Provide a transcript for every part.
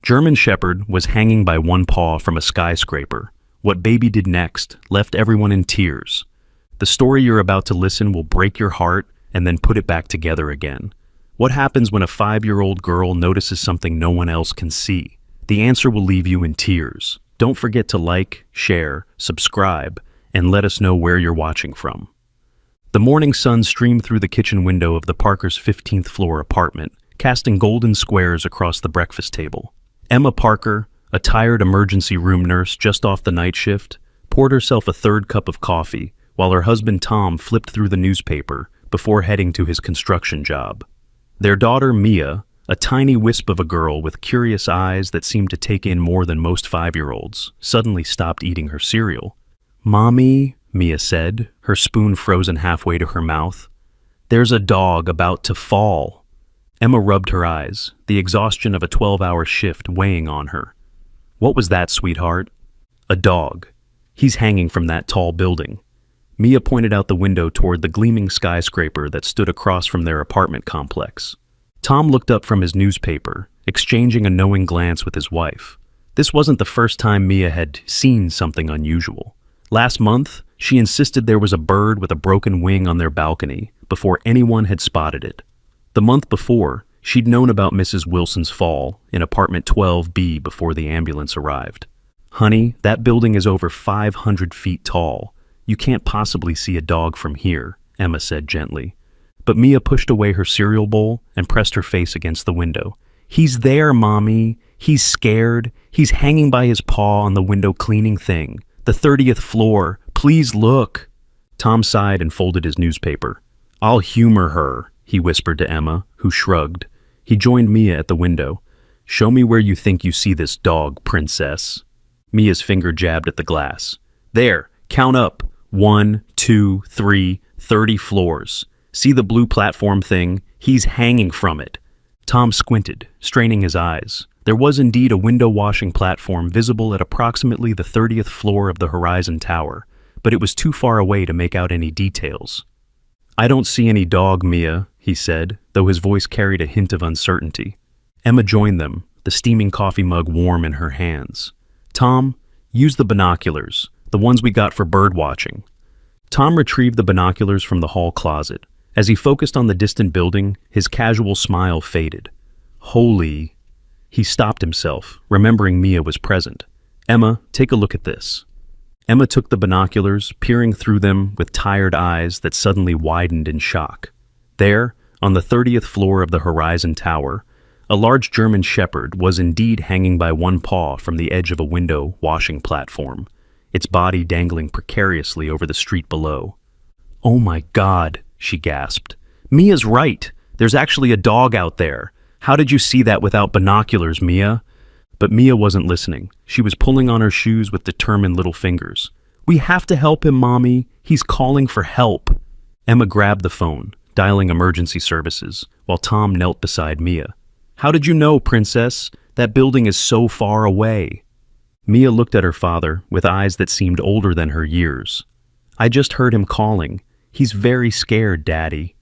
German Shepherd was hanging by one paw from a skyscraper. What baby did next left everyone in tears. The story you're about to listen will break your heart and then put it back together again. What happens when a 5-year-old girl notices something no one else can see? The answer will leave you in tears. Don't forget to like, share, subscribe, and let us know where you're watching from. The morning sun streamed through the kitchen window of the Parkers' 15th floor apartment, casting golden squares across the breakfast table. Emma Parker, a tired emergency room nurse just off the night shift, poured herself a third cup of coffee while her husband Tom flipped through the newspaper before heading to his construction job. Their daughter Mia, a tiny wisp of a girl with curious eyes that seemed to take in more than most 5-year-olds, suddenly stopped eating her cereal. "Mommy," Mia said, her spoon frozen halfway to her mouth, "there's a dog about to fall." Emma rubbed her eyes, the exhaustion of a 12-hour shift weighing on her. "What was that, sweetheart?" "A dog. He's hanging from that tall building." Mia pointed out the window toward the gleaming skyscraper that stood across from their apartment complex. Tom looked up from his newspaper, exchanging a knowing glance with his wife. This wasn't the first time Mia had seen something unusual. Last month, she insisted there was a bird with a broken wing on their balcony before anyone had spotted it. The month before, she'd known about Mrs. Wilson's fall in apartment 12B before the ambulance arrived. "Honey, that building is over 500 feet tall. You can't possibly see a dog from here," Emma said gently. But Mia pushed away her cereal bowl and pressed her face against the window. "He's there, Mommy. He's scared. He's hanging by his paw on the window cleaning thing. The 30th floor. Please look." Tom sighed and folded his newspaper. "I'll humor her," he whispered to Emma, who shrugged. He joined Mia at the window. "Show me where you think you see this dog, princess." Mia's finger jabbed at the glass. "There, count up. 1, 2, 3, 30 floors. See the blue platform thing? He's hanging from it." Tom squinted, straining his eyes. There was indeed a window-washing platform visible at approximately the 30th floor of the Horizon Tower, but it was too far away to make out any details. "I don't see any dog, Mia," he said, though his voice carried a hint of uncertainty. Emma joined them, the steaming coffee mug warm in her hands. "Tom, use the binoculars, the ones we got for bird watching." Tom retrieved the binoculars from the hall closet. As he focused on the distant building, his casual smile faded. "Holy..." He stopped himself, remembering Mia was present. "Emma, take a look at this." Emma took the binoculars, peering through them with tired eyes that suddenly widened in shock. There, on the 30th floor of the Horizon Tower, a large German Shepherd was indeed hanging by one paw from the edge of a window washing platform, its body dangling precariously over the street below. "Oh my God," she gasped. "Mia's right. There's actually a dog out there. How did you see that without binoculars, Mia?" But Mia wasn't listening. She was pulling on her shoes with determined little fingers. "We have to help him, Mommy. He's calling for help." Emma grabbed the phone, dialing emergency services, while Tom knelt beside Mia. "How did you know, Princess? That building is so far away." Mia looked at her father with eyes that seemed older than her years. "I just heard him calling. He's very scared, Daddy."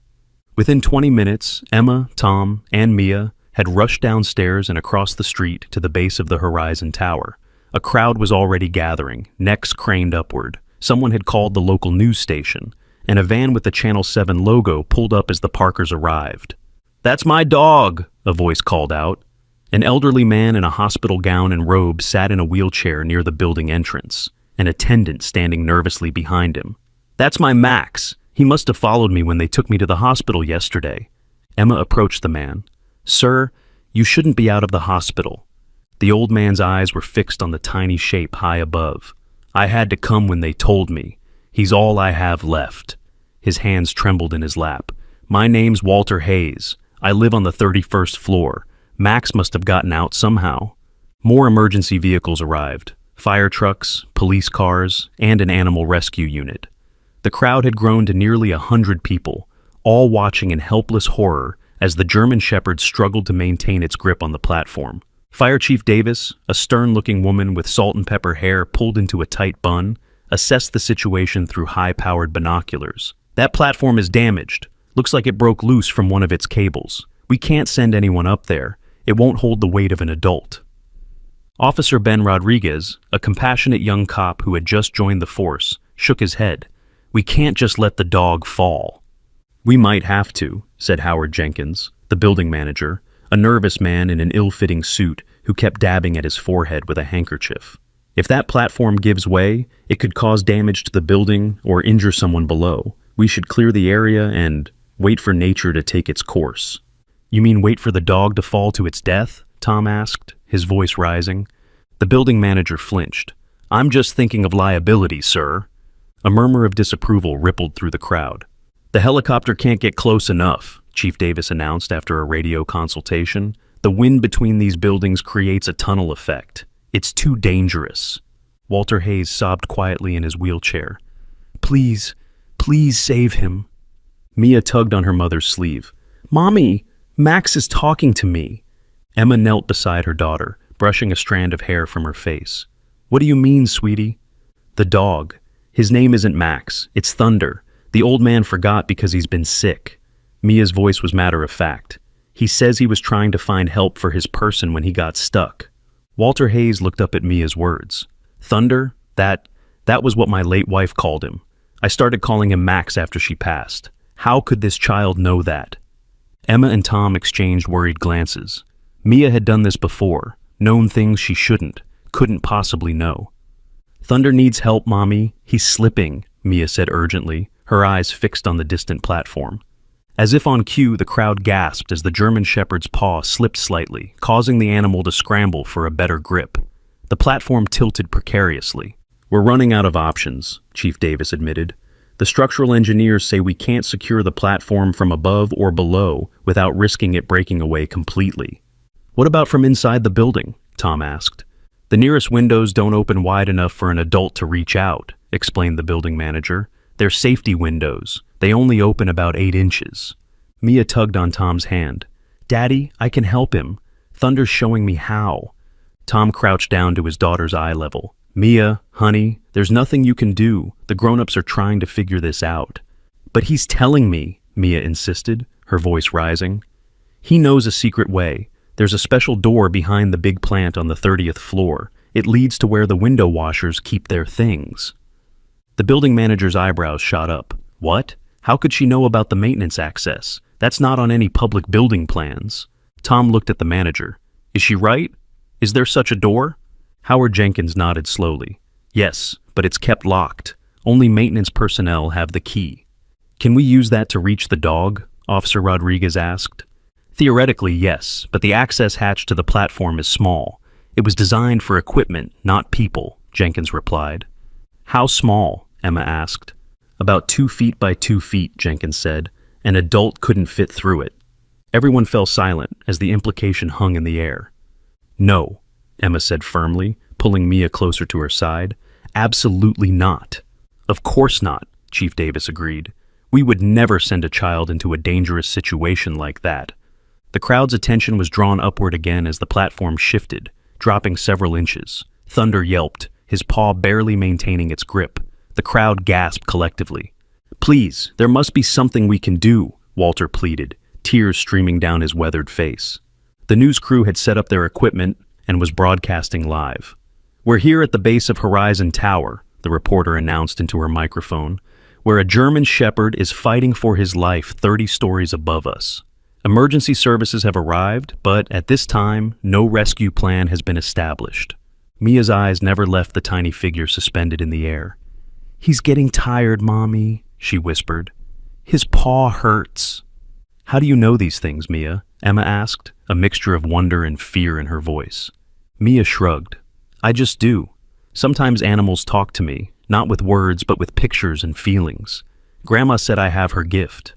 Within 20 minutes, Emma, Tom, and Mia had rushed downstairs and across the street to the base of the Horizon Tower. A crowd was already gathering, necks craned upward. Someone had called the local news station, and a van with the Channel 7 logo pulled up as the Parkers arrived. "That's my dog," a voice called out. An elderly man in a hospital gown and robe sat in a wheelchair near the building entrance, an attendant standing nervously behind him. "That's my Max. He must have followed me when they took me to the hospital yesterday." Emma approached the man. "Sir, you shouldn't be out of the hospital." The old man's eyes were fixed on the tiny shape high above. "I had to come when they told me. He's all I have left." His hands trembled in his lap. "My name's Walter Hayes. I live on the 31st floor. Max must have gotten out somehow." More emergency vehicles arrived. Fire trucks, police cars, and an animal rescue unit. The crowd had grown to nearly 100 people, all watching in helpless horror as the German Shepherd struggled to maintain its grip on the platform. Fire Chief Davis, a stern-looking woman with salt and pepper hair pulled into a tight bun, assessed the situation through high-powered binoculars. "That platform is damaged. Looks like it broke loose from one of its cables. We can't send anyone up there. It won't hold the weight of an adult." Officer Ben Rodriguez, a compassionate young cop who had just joined the force, shook his head. We can't just let the dog fall. We might have to, said Howard Jenkins, the building manager, a nervous man in an ill-fitting suit who kept dabbing at his forehead with a handkerchief. If that platform gives way, it could cause damage to the building or injure someone below. We should clear the area and wait for nature to take its course. You mean wait for the dog to fall to its death? Tom asked, his voice rising. The building manager flinched. I'm just thinking of liability, sir. A murmur of disapproval rippled through the crowd. The helicopter can't get close enough, Chief Davis announced after a radio consultation. The wind between these buildings creates a tunnel effect. It's too dangerous. Walter Hayes sobbed quietly in his wheelchair. Please, please save him. Mia tugged on her mother's sleeve. Mommy, Max is talking to me. Emma knelt beside her daughter, brushing a strand of hair from her face. What do you mean, sweetie? The dog. His name isn't Max, it's Thunder. The old man forgot because he's been sick. Mia's voice was matter of fact. He says he was trying to find help for his person when he got stuck. Walter Hayes looked up at Mia's words. Thunder? That was what my late wife called him. I started calling him Max after she passed. How could this child know that? Emma and Tom exchanged worried glances. Mia had done this before, known things she couldn't possibly know. Thunder needs help, Mommy. He's slipping, Mia said urgently, her eyes fixed on the distant platform. As if on cue, the crowd gasped as the German Shepherd's paw slipped slightly, causing the animal to scramble for a better grip. The platform tilted precariously. We're running out of options, Chief Davis admitted. The structural engineers say we can't secure the platform from above or below without risking it breaking away completely. What about from inside the building? Tom asked. The nearest windows don't open wide enough for an adult to reach out, explained the building manager. They're safety windows. They only open about 8 inches. Mia tugged on Tom's hand. Daddy, I can help him. Thunder's showing me how. Tom crouched down to his daughter's eye level. Mia, honey, there's nothing you can do. The grown-ups are trying to figure this out. But he's telling me, Mia insisted, her voice rising. He knows a secret way. There's a special door behind the big plant on the 30th floor. It leads to where the window washers keep their things. The building manager's eyebrows shot up. What? How could she know about the maintenance access? That's not on any public building plans. Tom looked at the manager. Is she right? Is there such a door? Howard Jenkins nodded slowly. Yes, but it's kept locked. Only maintenance personnel have the key. Can we use that to reach the dog? Officer Rodriguez asked. Theoretically, yes, but the access hatch to the platform is small. It was designed for equipment, not people, Jenkins replied. How small? Emma asked. About 2 feet by 2 feet, Jenkins said. An adult couldn't fit through it. Everyone fell silent as the implication hung in the air. No, Emma said firmly, pulling Mia closer to her side. Absolutely not. Of course not, Chief Davis agreed. We would never send a child into a dangerous situation like that. The crowd's attention was drawn upward again as the platform shifted, dropping several inches. Thunder yelped, his paw barely maintaining its grip. The crowd gasped collectively. Please, there must be something we can do, Walter pleaded, tears streaming down his weathered face. The news crew had set up their equipment and was broadcasting live. We're here at the base of Horizon Tower, the reporter announced into her microphone, where a German Shepherd is fighting for his life 30 stories above us. Emergency services have arrived, but at this time, no rescue plan has been established. Mia's eyes never left the tiny figure suspended in the air. He's getting tired, Mommy, she whispered. His paw hurts. How do you know these things, Mia? Emma asked, a mixture of wonder and fear in her voice. Mia shrugged. I just do. Sometimes animals talk to me, not with words, but with pictures and feelings. Grandma said I have her gift.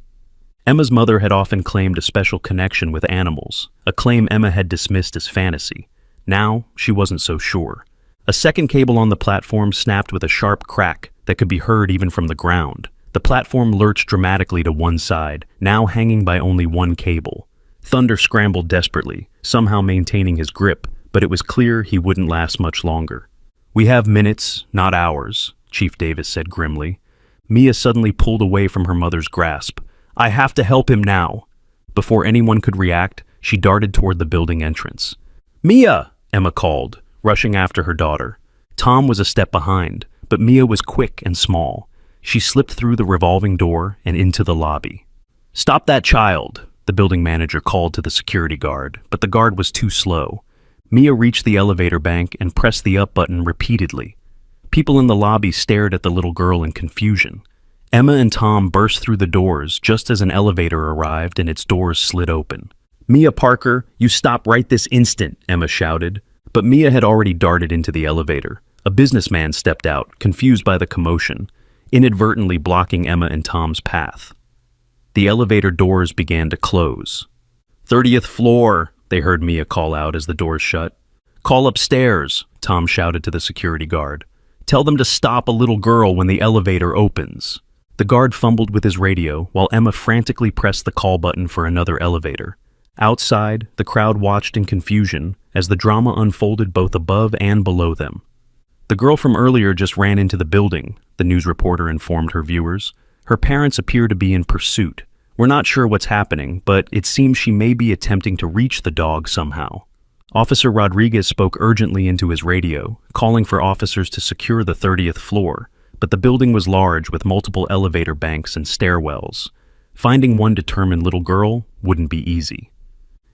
Emma's mother had often claimed a special connection with animals, a claim Emma had dismissed as fantasy. Now, she wasn't so sure. A second cable on the platform snapped with a sharp crack that could be heard even from the ground. The platform lurched dramatically to one side, now hanging by only one cable. Thunder scrambled desperately, somehow maintaining his grip, but it was clear he wouldn't last much longer. We have minutes, not hours, Chief Davis said grimly. Mia suddenly pulled away from her mother's grasp. I have to help him now. Before anyone could react, she darted toward the building entrance. Mia, Emma called, rushing after her daughter. Tom was a step behind, but Mia was quick and small. She slipped through the revolving door and into the lobby. "Stop that child," the building manager called to the security guard, but the guard was too slow. Mia reached the elevator bank and pressed the up button repeatedly. People in the lobby stared at the little girl in confusion. Emma and Tom burst through the doors just as an elevator arrived and its doors slid open. "Mia Parker, you stop right this instant," Emma shouted. But Mia had already darted into the elevator. A businessman stepped out, confused by the commotion, inadvertently blocking Emma and Tom's path. The elevator doors began to close. "30th floor," they heard Mia call out as the doors shut. "Call upstairs," Tom shouted to the security guard. "Tell them to stop a little girl when the elevator opens." The guard fumbled with his radio while Emma frantically pressed the call button for another elevator. Outside, the crowd watched in confusion as the drama unfolded both above and below them. "The girl from earlier just ran into the building," the news reporter informed her viewers. "Her parents appear to be in pursuit. We're not sure what's happening, but it seems she may be attempting to reach the dog somehow." Officer Rodriguez spoke urgently into his radio, calling for officers to secure the 30th floor, but the building was large with multiple elevator banks and stairwells. Finding one determined little girl wouldn't be easy.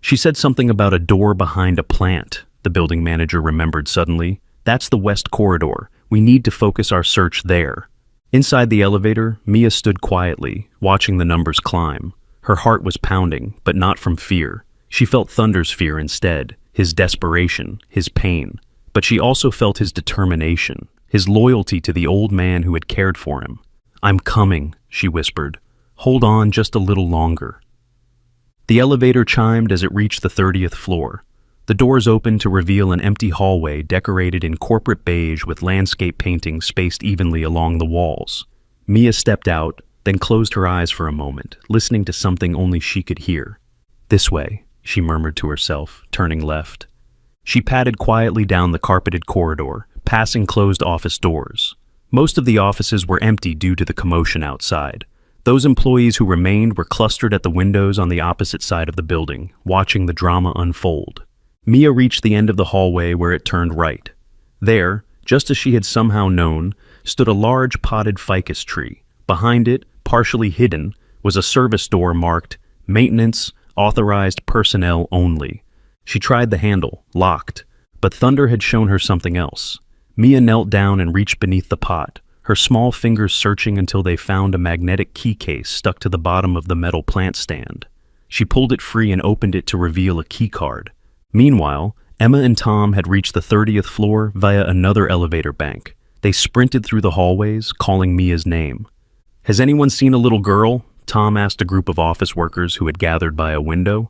"She said something about a door behind a plant," the building manager remembered suddenly. "That's the west corridor. We need to focus our search there." Inside the elevator, Mia stood quietly, watching the numbers climb. Her heart was pounding, but not from fear. She felt Thunder's fear instead, his desperation, his pain. But she also felt his determination, his loyalty to the old man who had cared for him. "I'm coming," she whispered. "Hold on just a little longer." The elevator chimed as it reached the 30th floor. The doors opened to reveal an empty hallway decorated in corporate beige with landscape paintings spaced evenly along the walls. Mia stepped out, then closed her eyes for a moment, listening to something only she could hear. "This way," she murmured to herself, turning left. She padded quietly down the carpeted corridor, passing closed office doors. Most of the offices were empty due to the commotion outside. Those employees who remained were clustered at the windows on the opposite side of the building, watching the drama unfold. Mia reached the end of the hallway where it turned right. There, just as she had somehow known, stood a large potted ficus tree. Behind it, partially hidden, was a service door marked "Maintenance, Authorized Personnel Only." She tried the handle, locked, but Thunder had shown her something else. Mia knelt down and reached beneath the pot, her small fingers searching until they found a magnetic key case stuck to the bottom of the metal plant stand. She pulled it free and opened it to reveal a key card. Meanwhile, Emma and Tom had reached the 30th floor via another elevator bank. They sprinted through the hallways, calling Mia's name. "Has anyone seen a little girl?" Tom asked a group of office workers who had gathered by a window.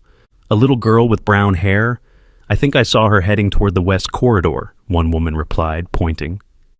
"A little girl with brown hair? I think I saw her heading toward the west corridor," one woman replied, pointing.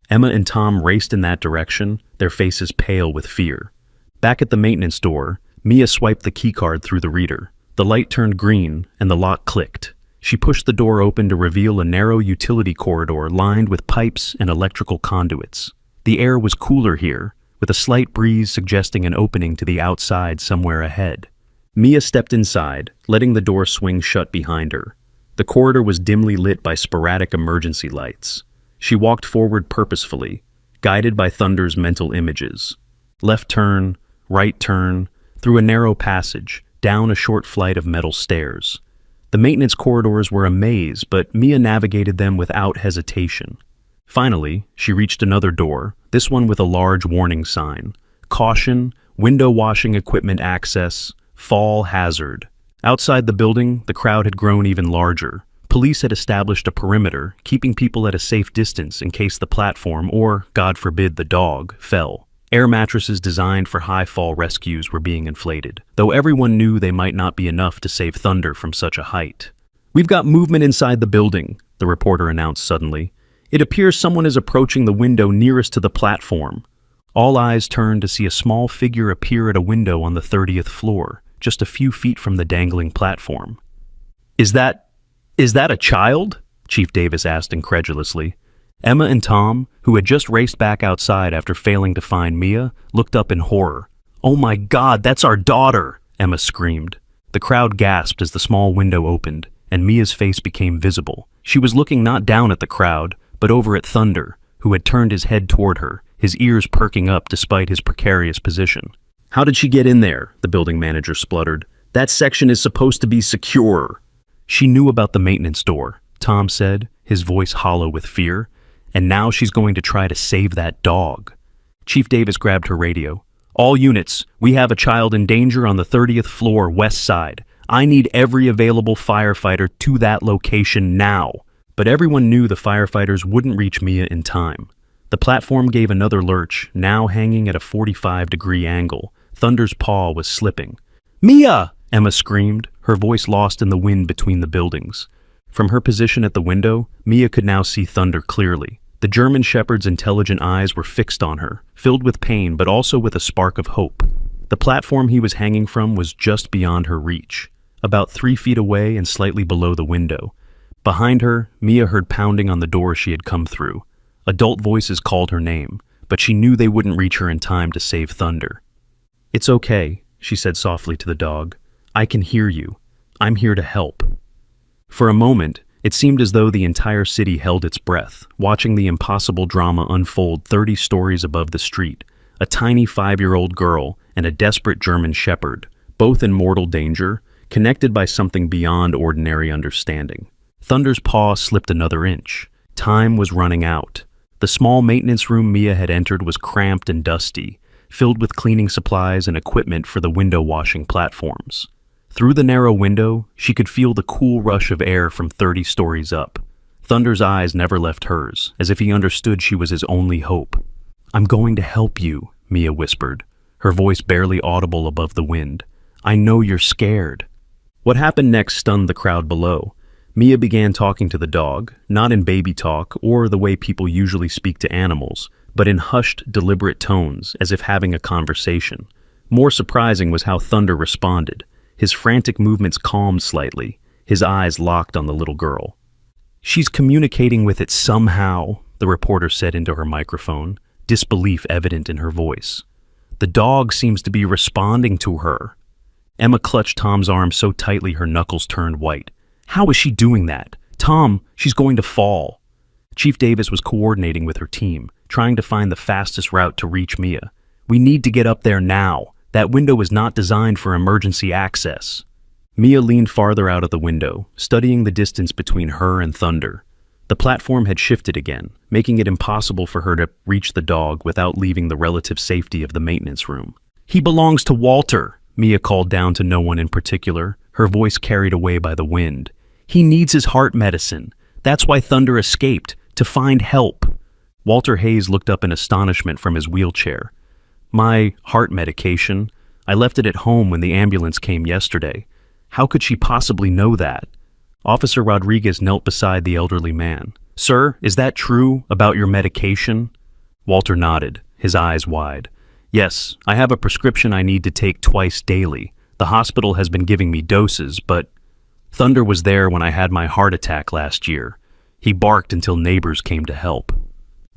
Emma and Tom raced in that direction, their faces pale with fear. Back at the maintenance door, Mia swiped the keycard through the reader. The light turned green, and the lock clicked. She pushed the door open to reveal a narrow utility corridor lined with pipes and electrical conduits. The air was cooler here, with a slight breeze suggesting an opening to the outside somewhere ahead. Mia stepped inside, letting the door swing shut behind her. The corridor was dimly lit by sporadic emergency lights. She walked forward purposefully, guided by Thunder's mental images. Left turn, right turn, through a narrow passage, down a short flight of metal stairs. The maintenance corridors were a maze, but Mia navigated them without hesitation. Finally, she reached another door, this one with a large warning sign. "Caution, window washing equipment access, fall hazard." Outside the building, the crowd had grown even larger. Police had established a perimeter, keeping people at a safe distance in case the platform, or, God forbid, the dog, fell. Air mattresses designed for high-fall rescues were being inflated, though everyone knew they might not be enough to save Thunder from such a height. "We've got movement inside the building," the reporter announced suddenly. "It appears someone is approaching the window nearest to the platform." All eyes turned to see a small figure appear at a window on the 30th floor, just a few feet from the dangling platform. Is that a child?" Chief Davis asked incredulously. Emma and Tom, who had just raced back outside after failing to find Mia, looked up in horror. "Oh my God, that's our daughter!" Emma screamed. The crowd gasped as the small window opened, and Mia's face became visible. She was looking not down at the crowd, but over at Thunder, who had turned his head toward her, his ears perking up despite his precarious position. "How did she get in there?" the building manager spluttered. "That section is supposed to be secure." "She knew about the maintenance door," Tom said, his voice hollow with fear. "And now she's going to try to save that dog." Chief Davis grabbed her radio. "All units, we have a child in danger on the 30th floor west side. I need every available firefighter to that location now." But everyone knew the firefighters wouldn't reach Mia in time. The platform gave another lurch, now hanging at a 45-degree angle. Thunder's paw was slipping. "Mia!" Emma screamed, her voice lost in the wind between the buildings. From her position at the window, Mia could now see Thunder clearly. The German Shepherd's intelligent eyes were fixed on her, filled with pain but also with a spark of hope. The platform he was hanging from was just beyond her reach, about 3 feet away and slightly below the window. Behind her, Mia heard pounding on the door she had come through. Adult voices called her name, but she knew they wouldn't reach her in time to save Thunder. "It's okay," she said softly to the dog. "I can hear you. I'm here to help." For a moment, it seemed as though the entire city held its breath, watching the impossible drama unfold 30 stories above the street. A tiny 5-year-old girl and a desperate German Shepherd, both in mortal danger, connected by something beyond ordinary understanding. Thunder's paw slipped another inch. Time was running out. The small maintenance room Mia had entered was cramped and dusty, filled with cleaning supplies and equipment for the window washing platforms. Through the narrow window, she could feel the cool rush of air from 30 stories up. Thunder's eyes never left hers, as if he understood she was his only hope. "I'm going to help you," Mia whispered, her voice barely audible above the wind. "I know you're scared." What happened next stunned the crowd below. Mia began talking to the dog, not in baby talk or the way people usually speak to animals, but in hushed, deliberate tones, as if having a conversation. More surprising was how Thunder responded. His frantic movements calmed slightly, his eyes locked on the little girl. "She's communicating with it somehow," the reporter said into her microphone, disbelief evident in her voice. "The dog seems to be responding to her." Emma clutched Tom's arm so tightly her knuckles turned white. "How is she doing that? Tom, she's going to fall." Chief Davis was coordinating with her team, trying to find the fastest route to reach Mia. "We need to get up there now. That window is not designed for emergency access." Mia leaned farther out of the window, studying the distance between her and Thunder. The platform had shifted again, making it impossible for her to reach the dog without leaving the relative safety of the maintenance room. "He belongs to Walter," Mia called down to no one in particular, her voice carried away by the wind. "He needs his heart medicine. That's why Thunder escaped, to find help." Walter Hayes looked up in astonishment from his wheelchair. "My heart medication? I left it at home when the ambulance came yesterday. How could she possibly know that?" Officer Rodriguez knelt beside the elderly man. "Sir, is that true about your medication?" Walter nodded, his eyes wide. "Yes, I have a prescription I need to take twice daily. The hospital has been giving me doses, but Thunder was there when I had my heart attack last year. He barked until neighbors came to help."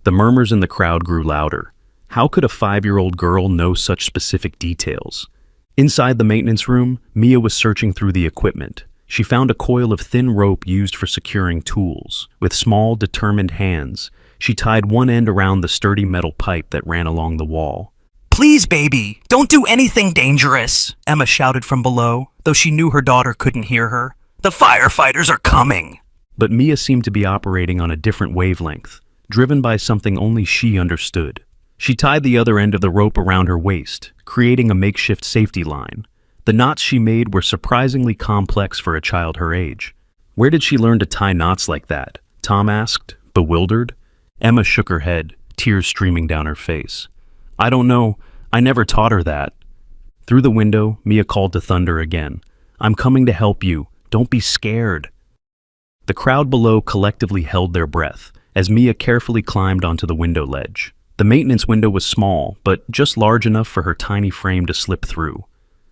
The murmurs in the crowd grew louder. How could a 5-year-old girl know such specific details? Inside the maintenance room, Mia was searching through the equipment. She found a coil of thin rope used for securing tools. With small, determined hands, she tied one end around the sturdy metal pipe that ran along the wall. "Please, baby, don't do anything dangerous," Emma shouted from below, though she knew her daughter couldn't hear her. "The firefighters are coming." But Mia seemed to be operating on a different wavelength, driven by something only she understood. She tied the other end of the rope around her waist, creating a makeshift safety line. The knots she made were surprisingly complex for a child her age. "Where did she learn to tie knots like that?" Tom asked, bewildered. Emma shook her head, tears streaming down her face. "I don't know. I never taught her that." Through the window, Mia called to Thunder again. "I'm coming to help you. Don't be scared." The crowd below collectively held their breath as Mia carefully climbed onto the window ledge. The maintenance window was small, but just large enough for her tiny frame to slip through.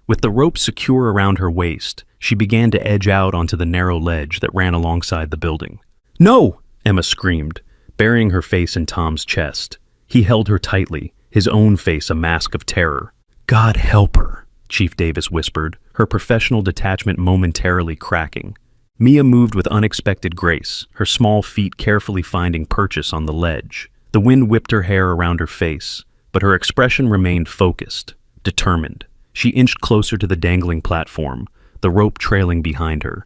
With the rope secure around her waist, she began to edge out onto the narrow ledge that ran alongside the building. "No!" Emma screamed, burying her face in Tom's chest. He held her tightly, his own face a mask of terror. "God help her," Chief Davis whispered, her professional detachment momentarily cracking. Mia moved with unexpected grace, her small feet carefully finding purchase on the ledge. The wind whipped her hair around her face, but her expression remained focused, determined. She inched closer to the dangling platform, the rope trailing behind her.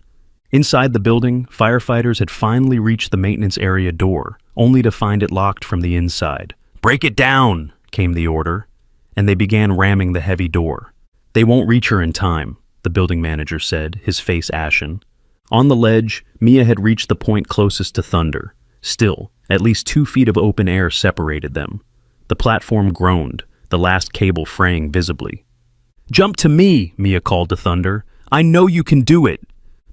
Inside the building, firefighters had finally reached the maintenance area door, only to find it locked from the inside. "Break it down!" came the order, and they began ramming the heavy door. "They won't reach her in time," the building manager said, his face ashen. On the ledge, Mia had reached the point closest to Thunder. Still, at least 2 feet of open air separated them. The platform groaned, the last cable fraying visibly. "Jump to me," Mia called to Thunder. "I know you can do it."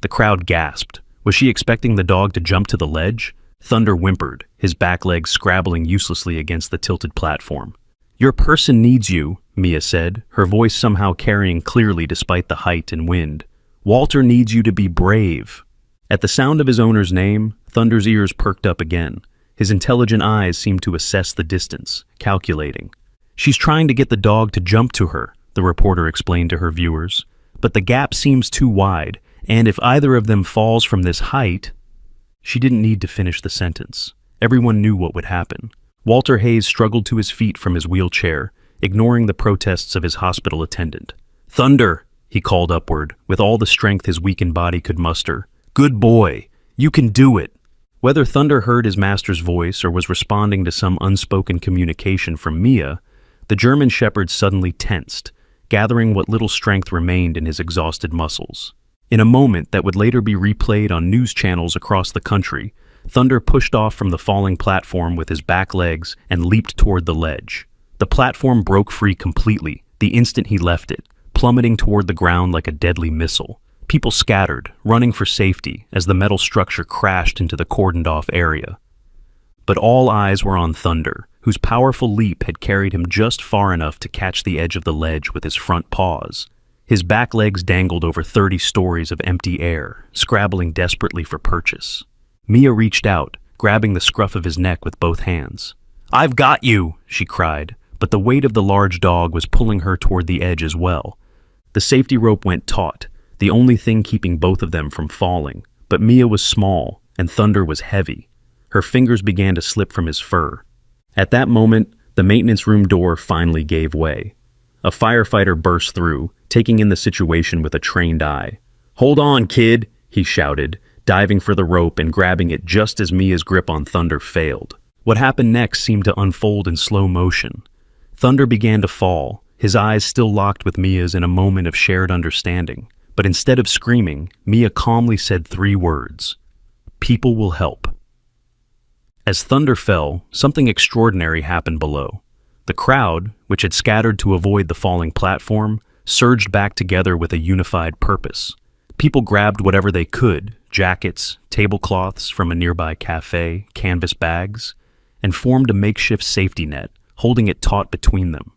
The crowd gasped. Was she expecting the dog to jump to the ledge? Thunder whimpered, his back legs scrabbling uselessly against the tilted platform. "Your person needs you," Mia said, her voice somehow carrying clearly despite the height and wind. "Walter needs you to be brave." At the sound of his owner's name, Thunder's ears perked up again. His intelligent eyes seemed to assess the distance, calculating. "She's trying to get the dog to jump to her," the reporter explained to her viewers. "But the gap seems too wide, and if either of them falls from this height—" She didn't need to finish the sentence. Everyone knew what would happen. Walter Hayes struggled to his feet from his wheelchair, ignoring the protests of his hospital attendant. "Thunder!" he called upward, with all the strength his weakened body could muster. "Good boy! You can do it!" Whether Thunder heard his master's voice or was responding to some unspoken communication from Mia, the German shepherd suddenly tensed, gathering what little strength remained in his exhausted muscles. In a moment that would later be replayed on news channels across the country, Thunder pushed off from the falling platform with his back legs and leaped toward the ledge. The platform broke free completely the instant he left it, plummeting toward the ground like a deadly missile. People scattered, running for safety as the metal structure crashed into the cordoned-off area. But all eyes were on Thunder, whose powerful leap had carried him just far enough to catch the edge of the ledge with his front paws. His back legs dangled over 30 stories of empty air, scrabbling desperately for purchase. Mia reached out, grabbing the scruff of his neck with both hands. "I've got you!" she cried, but the weight of the large dog was pulling her toward the edge as well. The safety rope went taut, the only thing keeping both of them from falling. But Mia was small, and Thunder was heavy. Her fingers began to slip from his fur. At that moment, the maintenance room door finally gave way. A firefighter burst through, taking in the situation with a trained eye. "Hold on, kid," he shouted, diving for the rope and grabbing it just as Mia's grip on Thunder failed. What happened next seemed to unfold in slow motion. Thunder began to fall, his eyes still locked with Mia's in a moment of shared understanding. But instead of screaming, Mia calmly said 3 words. "People will help." As Thunder fell, something extraordinary happened below. The crowd, which had scattered to avoid the falling platform, surged back together with a unified purpose. People grabbed whatever they could, jackets, tablecloths from a nearby cafe, canvas bags, and formed a makeshift safety net, holding it taut between them.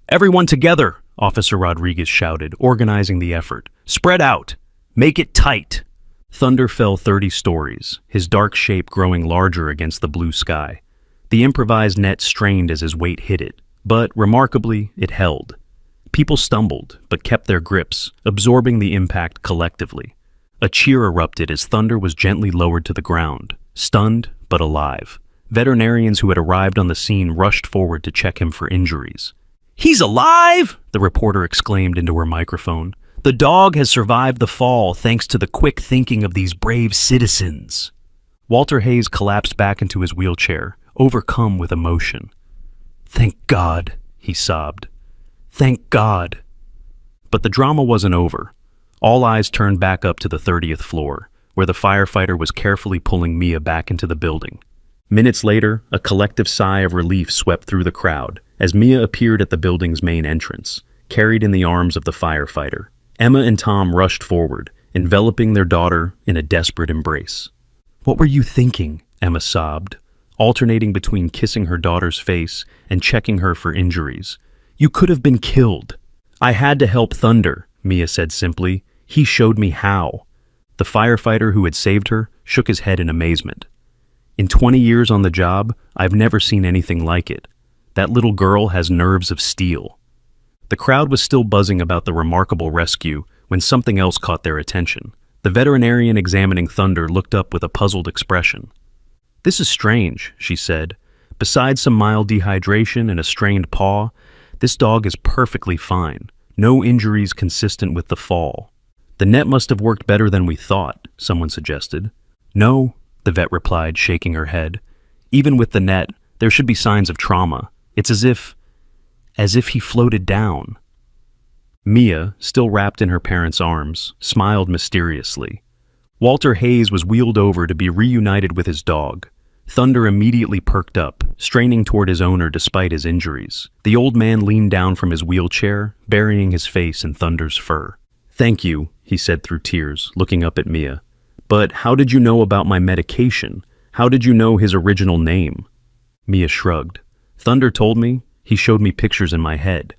"Everyone together!" Officer Rodriguez shouted, organizing the effort. "Spread out! Make it tight!" Thunder fell 30 stories, his dark shape growing larger against the blue sky. The improvised net strained as his weight hit it, but, remarkably, it held. People stumbled, but kept their grips, absorbing the impact collectively. A cheer erupted as Thunder was gently lowered to the ground, stunned but alive. Veterinarians who had arrived on the scene rushed forward to check him for injuries. "He's alive!" the reporter exclaimed into her microphone. "The dog has survived the fall thanks to the quick thinking of these brave citizens." Walter Hayes collapsed back into his wheelchair, overcome with emotion. "Thank God," he sobbed. "Thank God." But the drama wasn't over. All eyes turned back up to the 30th floor, where the firefighter was carefully pulling Mia back into the building. Minutes later, a collective sigh of relief swept through the crowd as Mia appeared at the building's main entrance, carried in the arms of the firefighter. Emma and Tom rushed forward, enveloping their daughter in a desperate embrace. "What were you thinking?" Emma sobbed, alternating between kissing her daughter's face and checking her for injuries. "You could have been killed." "I had to help Thunder," Mia said simply. "He showed me how." The firefighter who had saved her shook his head in amazement. "In 20 years on the job, I've never seen anything like it. That little girl has nerves of steel." The crowd was still buzzing about the remarkable rescue when something else caught their attention. The veterinarian examining Thunder looked up with a puzzled expression. "This is strange," she said. "Besides some mild dehydration and a strained paw, this dog is perfectly fine. No injuries consistent with the fall." "The net must have worked better than we thought," someone suggested. "No," the vet replied, shaking her head. "Even with the net, there should be signs of trauma. It's as if he floated down." Mia, still wrapped in her parents' arms, smiled mysteriously. Walter Hayes was wheeled over to be reunited with his dog. Thunder immediately perked up, straining toward his owner despite his injuries. The old man leaned down from his wheelchair, burying his face in Thunder's fur. "Thank you," he said through tears, looking up at Mia. "But how did you know about my medication? How did you know his original name?" Mia shrugged. "Thunder told me. He showed me pictures in my head."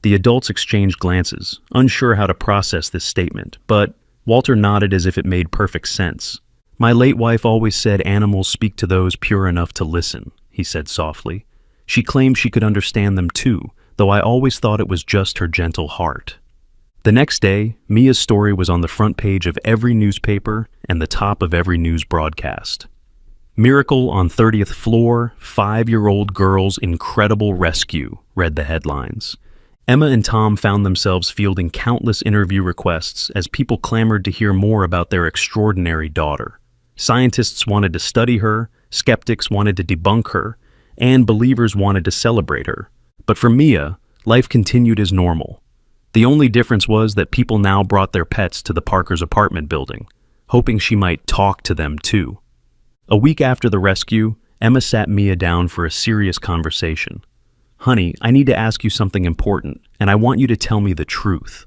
The adults exchanged glances, unsure how to process this statement, but Walter nodded as if it made perfect sense. "My late wife always said animals speak to those pure enough to listen," he said softly. "She claimed she could understand them too, though I always thought it was just her gentle heart." The next day, Mia's story was on the front page of every newspaper and the top of every news broadcast. "Miracle on 30th floor, 5-year-old girl's incredible rescue," read the headlines. Emma and Tom found themselves fielding countless interview requests as people clamored to hear more about their extraordinary daughter. Scientists wanted to study her, skeptics wanted to debunk her, and believers wanted to celebrate her. But for Mia, life continued as normal. The only difference was that people now brought their pets to the Parkers' apartment building, hoping she might talk to them too. A week after the rescue, Emma sat Mia down for a serious conversation. "Honey, I need to ask you something important, and I want you to tell me the truth."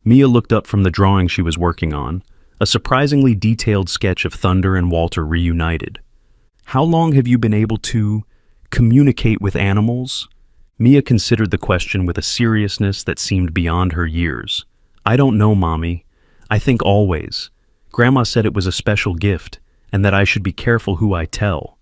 Mia looked up from the drawing she was working on, a surprisingly detailed sketch of Thunder and Walter reunited. "How long have you been able to communicate with animals?" Mia considered the question with a seriousness that seemed beyond her years. "I don't know, Mommy. I think always. Grandma said it was a special gift, and that I should be careful who I tell."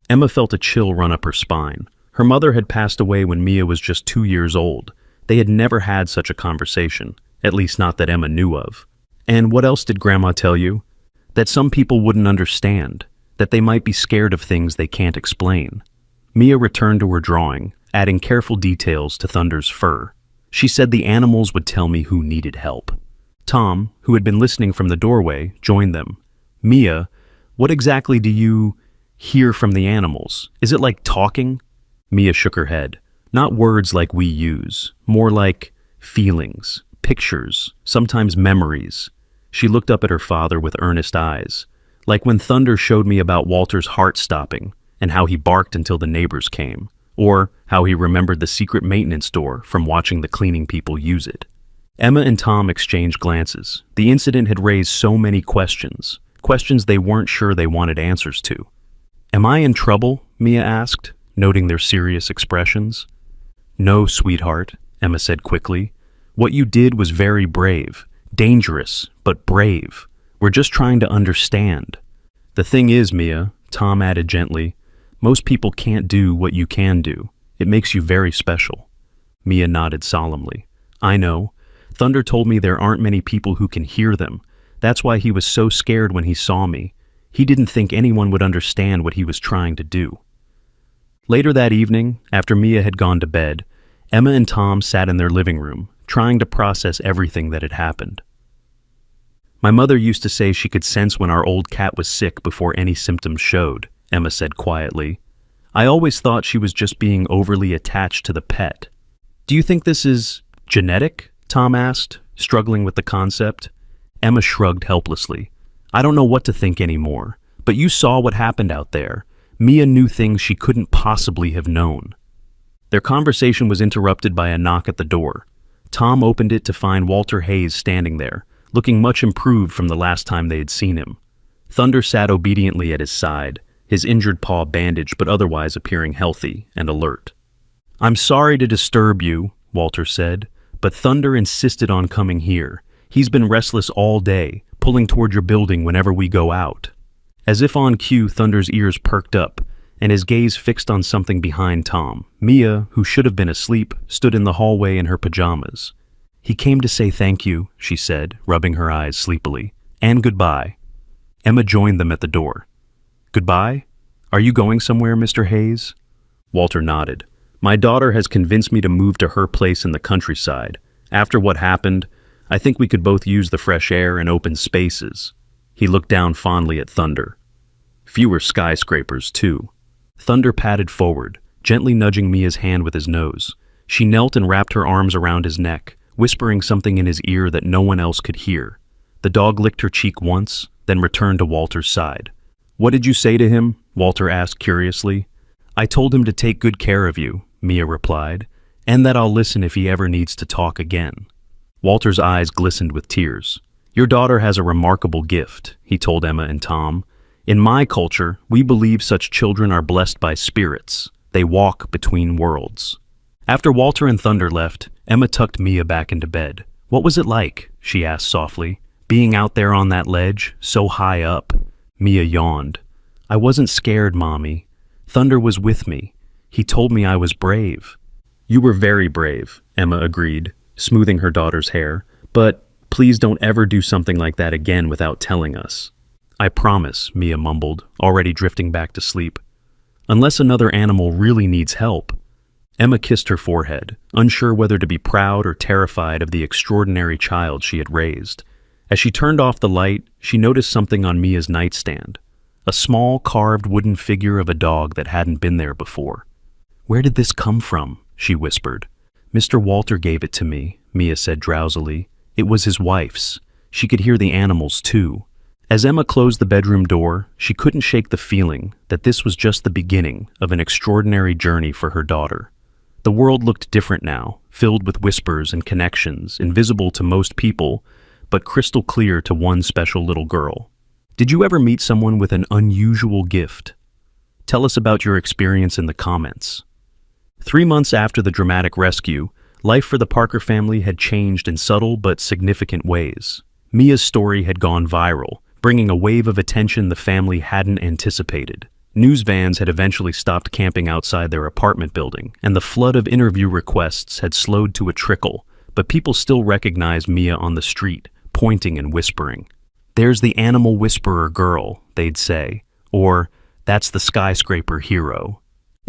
Emma felt a chill run up her spine. Her mother had passed away when Mia was just 2 years old. They had never had such a conversation, at least not that Emma knew of. "And what else did Grandma tell you?" "That some people wouldn't understand, that they might be scared of things they can't explain." Mia returned to her drawing, adding careful details to Thunder's fur. "She said the animals would tell me who needed help." Tom, who had been listening from the doorway, joined them. "Mia, what exactly do you hear from the animals? Is it like talking?" Mia shook her head. "Not words like we use, more like feelings, pictures, sometimes memories." She looked up at her father with earnest eyes, like when Thunder showed me about Walter's heart stopping and how he barked until the neighbors came, or how he remembered the secret maintenance door from watching the cleaning people use it. Emma and Tom exchanged glances. The incident had raised so many questions they weren't sure they wanted answers to. "Am I in trouble?" Mia asked, noting their serious expressions. "No, sweetheart," Emma said quickly. "What you did was very brave. Dangerous, but brave. We're just trying to understand." "The thing is, Mia," Tom added gently, "most people can't do what you can do. It makes you very special." Mia nodded solemnly. "I know. Thunder told me there aren't many people who can hear them. That's why he was so scared when he saw me. He didn't think anyone would understand what he was trying to do." Later that evening, after Mia had gone to bed, Emma and Tom sat in their living room, trying to process everything that had happened. "My mother used to say she could sense when our old cat was sick before any symptoms showed," Emma said quietly. "I always thought she was just being overly attached to the pet." "Do you think this is genetic?" Tom asked, struggling with the concept. Emma shrugged helplessly. "I don't know what to think anymore, but you saw what happened out there. Mia knew things she couldn't possibly have known." Their conversation was interrupted by a knock at the door. Tom opened it to find Walter Hayes standing there, looking much improved from the last time they had seen him. Thunder sat obediently at his side, his injured paw bandaged but otherwise appearing healthy and alert. "I'm sorry to disturb you," Walter said, "but Thunder insisted on coming here. He's been restless all day, pulling toward your building whenever we go out." As if on cue, Thunder's ears perked up, and his gaze fixed on something behind Tom. Mia, who should have been asleep, stood in the hallway in her pajamas. "He came to say thank you," she said, rubbing her eyes sleepily. And goodbye. Emma joined them at the door. Goodbye? Are you going somewhere, Mr. Hayes? Walter nodded. My daughter has convinced me to move to her place in the countryside. After what happened, I think we could both use the fresh air and open spaces. He looked down fondly at Thunder. Fewer skyscrapers, too. Thunder padded forward, gently nudging Mia's hand with his nose. She knelt and wrapped her arms around his neck, whispering something in his ear that no one else could hear. The dog licked her cheek once, then returned to Walter's side. What did you say to him? Walter asked curiously. I told him to take good care of you, Mia replied, and that I'll listen if he ever needs to talk again. Walter's eyes glistened with tears. Your daughter has a remarkable gift, he told Emma and Tom. In my culture, we believe such children are blessed by spirits. They walk between worlds. After Walter and Thunder left, Emma tucked Mia back into bed. What was it like? She asked softly. Being out there on that ledge, so high up. Mia yawned. I wasn't scared, Mommy. Thunder was with me. He told me I was brave. You were very brave, Emma agreed, smoothing her daughter's hair. But please don't ever do something like that again without telling us. I promise, Mia mumbled, already drifting back to sleep. Unless another animal really needs help. Emma kissed her forehead, unsure whether to be proud or terrified of the extraordinary child she had raised. As she turned off the light, she noticed something on Mia's nightstand. A small carved wooden figure of a dog that hadn't been there before. Where did this come from? She whispered. Mr. Walter gave it to me, Mia said drowsily. It was his wife's. She could hear the animals too. As Emma closed the bedroom door, she couldn't shake the feeling that this was just the beginning of an extraordinary journey for her daughter. The world looked different now, filled with whispers and connections, invisible to most people, but crystal clear to one special little girl. Did you ever meet someone with an unusual gift? Tell us about your experience in the comments. 3 months after the dramatic rescue, life for the Parker family had changed in subtle but significant ways. Mia's story had gone viral, bringing a wave of attention the family hadn't anticipated. News vans had eventually stopped camping outside their apartment building, and the flood of interview requests had slowed to a trickle, but people still recognized Mia on the street, pointing and whispering. There's the animal whisperer girl, they'd say, or that's the skyscraper hero.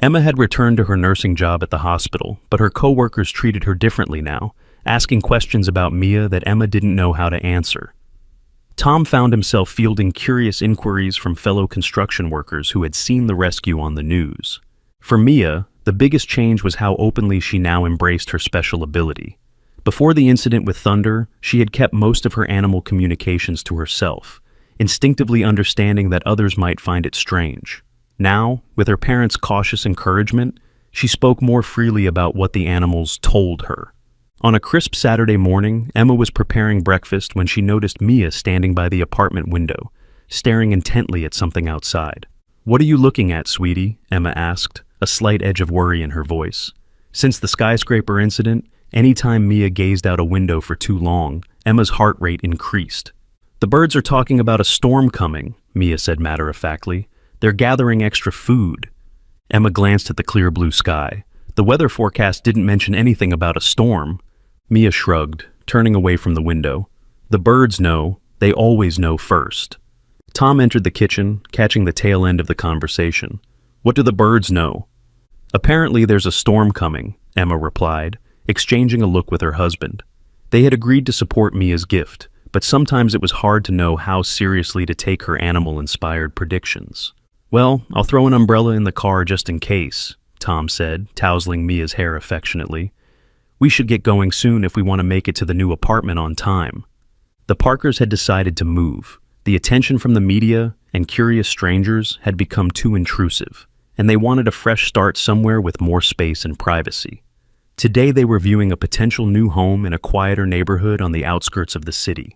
Emma had returned to her nursing job at the hospital, but her coworkers treated her differently now, asking questions about Mia that Emma didn't know how to answer. Tom found himself fielding curious inquiries from fellow construction workers who had seen the rescue on the news. For Mia, the biggest change was how openly she now embraced her special ability. Before the incident with Thunder, she had kept most of her animal communications to herself, instinctively understanding that others might find it strange. Now, with her parents' cautious encouragement, she spoke more freely about what the animals told her. On a crisp Saturday morning, Emma was preparing breakfast when she noticed Mia standing by the apartment window, staring intently at something outside. What are you looking at, sweetie? Emma asked, a slight edge of worry in her voice. Since the skyscraper incident, anytime Mia gazed out a window for too long, Emma's heart rate increased. The birds are talking about a storm coming, Mia said matter-of-factly. They're gathering extra food. Emma glanced at the clear blue sky. The weather forecast didn't mention anything about a storm. Mia shrugged, turning away from the window. The birds know. They always know first. Tom entered the kitchen, catching the tail end of the conversation. What do the birds know? Apparently there's a storm coming, Emma replied, exchanging a look with her husband. They had agreed to support Mia's gift, but sometimes it was hard to know how seriously to take her animal-inspired predictions. Well, I'll throw an umbrella in the car just in case, Tom said, tousling Mia's hair affectionately. We should get going soon if we want to make it to the new apartment on time. The Parkers had decided to move. The attention from the media and curious strangers had become too intrusive, and they wanted a fresh start somewhere with more space and privacy. Today they were viewing a potential new home in a quieter neighborhood on the outskirts of the city.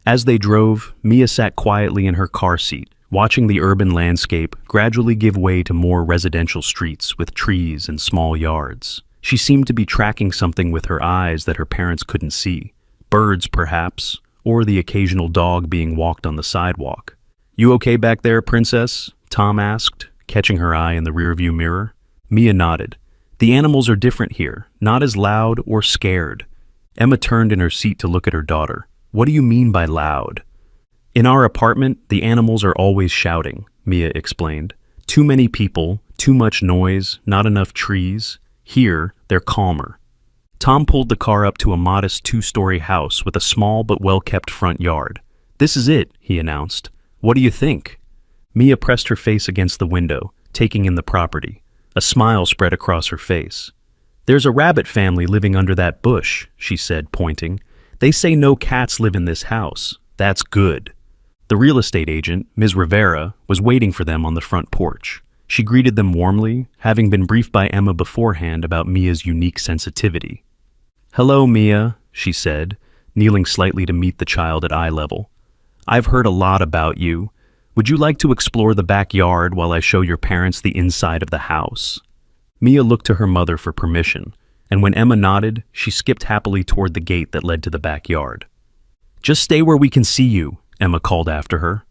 As they drove, Mia sat quietly in her car seat, watching the urban landscape gradually give way to more residential streets with trees and small yards. She seemed to be tracking something with her eyes that her parents couldn't see. Birds, perhaps, or the occasional dog being walked on the sidewalk. You okay back there, princess? Tom asked, catching her eye in the rearview mirror. Mia nodded. The animals are different here, not as loud or scared. Emma turned in her seat to look at her daughter. What do you mean by loud? In our apartment, the animals are always shouting, Mia explained. Too many people, too much noise, not enough trees. Here, they're calmer. Tom pulled the car up to a modest two-story house with a small but well-kept front yard. This is it, he announced. What do you think? Mia pressed her face against the window, taking in the property. A smile spread across her face. There's a rabbit family living under that bush, she said, pointing. They say no cats live in this house. That's good. The real estate agent, Ms. Rivera, was waiting for them on the front porch. She greeted them warmly, having been briefed by Emma beforehand about Mia's unique sensitivity. Hello, Mia, she said, kneeling slightly to meet the child at eye level. I've heard a lot about you. Would you like to explore the backyard while I show your parents the inside of the house? Mia looked to her mother for permission, and when Emma nodded, she skipped happily toward the gate that led to the backyard. Just stay where we can see you, Emma called after her.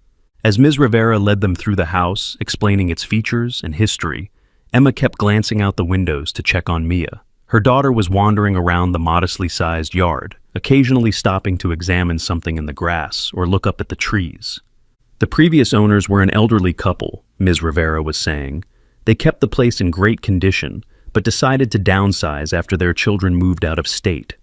As Ms. Rivera led them through the house, explaining its features and history, Emma kept glancing out the windows to check on Mia. Her daughter was wandering around the modestly sized yard, occasionally stopping to examine something in the grass or look up at the trees. The previous owners were an elderly couple, Ms. Rivera was saying. They kept the place in great condition, but decided to downsize after their children moved out of state.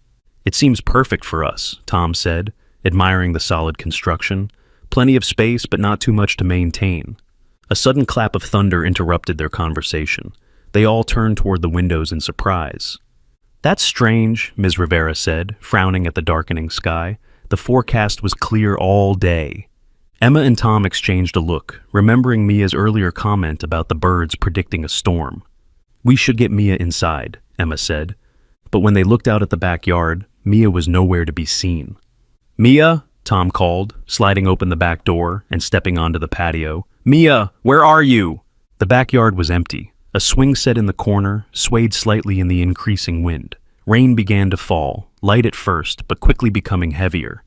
It seems perfect for us, Tom said, admiring the solid construction. Plenty of space, but not too much to maintain. A sudden clap of thunder interrupted their conversation. They all turned toward the windows in surprise. That's strange, Ms. Rivera said, frowning at the darkening sky. The forecast was clear all day. Emma and Tom exchanged a look, remembering Mia's earlier comment about the birds predicting a storm. We should get Mia inside, Emma said. But when they looked out at the backyard, Mia was nowhere to be seen. Mia, Tom called, sliding open the back door and stepping onto the patio. Mia, where are you? The backyard was empty. A swing set in the corner swayed slightly in the increasing wind. Rain began to fall, light at first, but quickly becoming heavier.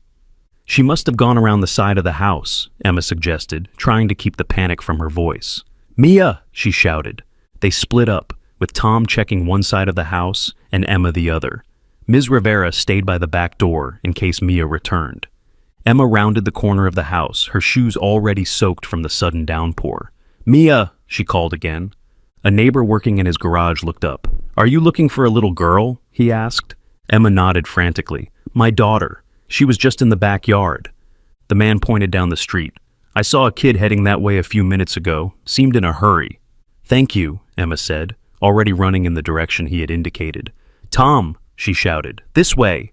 She must have gone around the side of the house, Emma suggested, trying to keep the panic from her voice. Mia, she shouted. They split up, with Tom checking one side of the house and Emma the other. Ms. Rivera stayed by the back door in case Mia returned. Emma rounded the corner of the house, her shoes already soaked from the sudden downpour. Mia, she called again. A neighbor working in his garage looked up. Are you looking for a little girl? He asked. Emma nodded frantically. My daughter. She was just in the backyard. The man pointed down the street. I saw a kid heading that way a few minutes ago. Seemed in a hurry. Thank you, Emma said, already running in the direction he had indicated. Tom, she shouted. This way.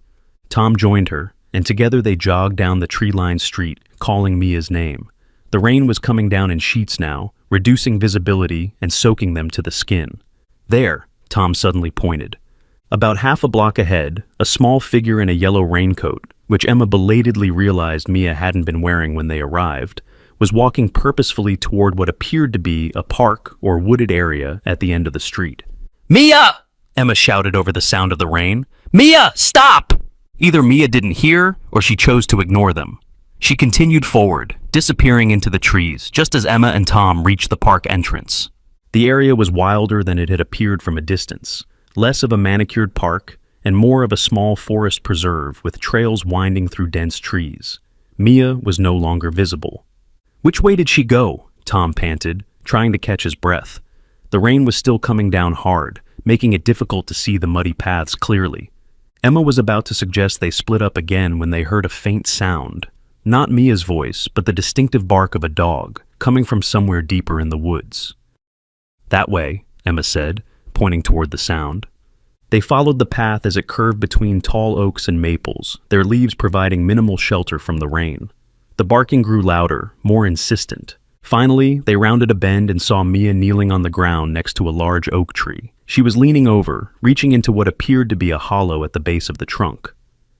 Tom joined her, and together they jogged down the tree-lined street, calling Mia's name. The rain was coming down in sheets now, reducing visibility and soaking them to the skin. There, Tom suddenly pointed. About half a block ahead, a small figure in a yellow raincoat, which Emma belatedly realized Mia hadn't been wearing when they arrived, was walking purposefully toward what appeared to be a park or wooded area at the end of the street. Mia! Emma shouted over the sound of the rain. Mia, stop! Either Mia didn't hear, or she chose to ignore them. She continued forward, disappearing into the trees, just as Emma and Tom reached the park entrance. The area was wilder than it had appeared from a distance, less of a manicured park, and more of a small forest preserve with trails winding through dense trees. Mia was no longer visible. Which way did she go? Tom panted, trying to catch his breath. The rain was still coming down hard, making it difficult to see the muddy paths clearly. Emma was about to suggest they split up again when they heard a faint sound. Not Mia's voice, but the distinctive bark of a dog, coming from somewhere deeper in the woods. That way, Emma said, pointing toward the sound. They followed the path as it curved between tall oaks and maples, their leaves providing minimal shelter from the rain. The barking grew louder, more insistent. Finally, they rounded a bend and saw Mia kneeling on the ground next to a large oak tree. She was leaning over, reaching into what appeared to be a hollow at the base of the trunk.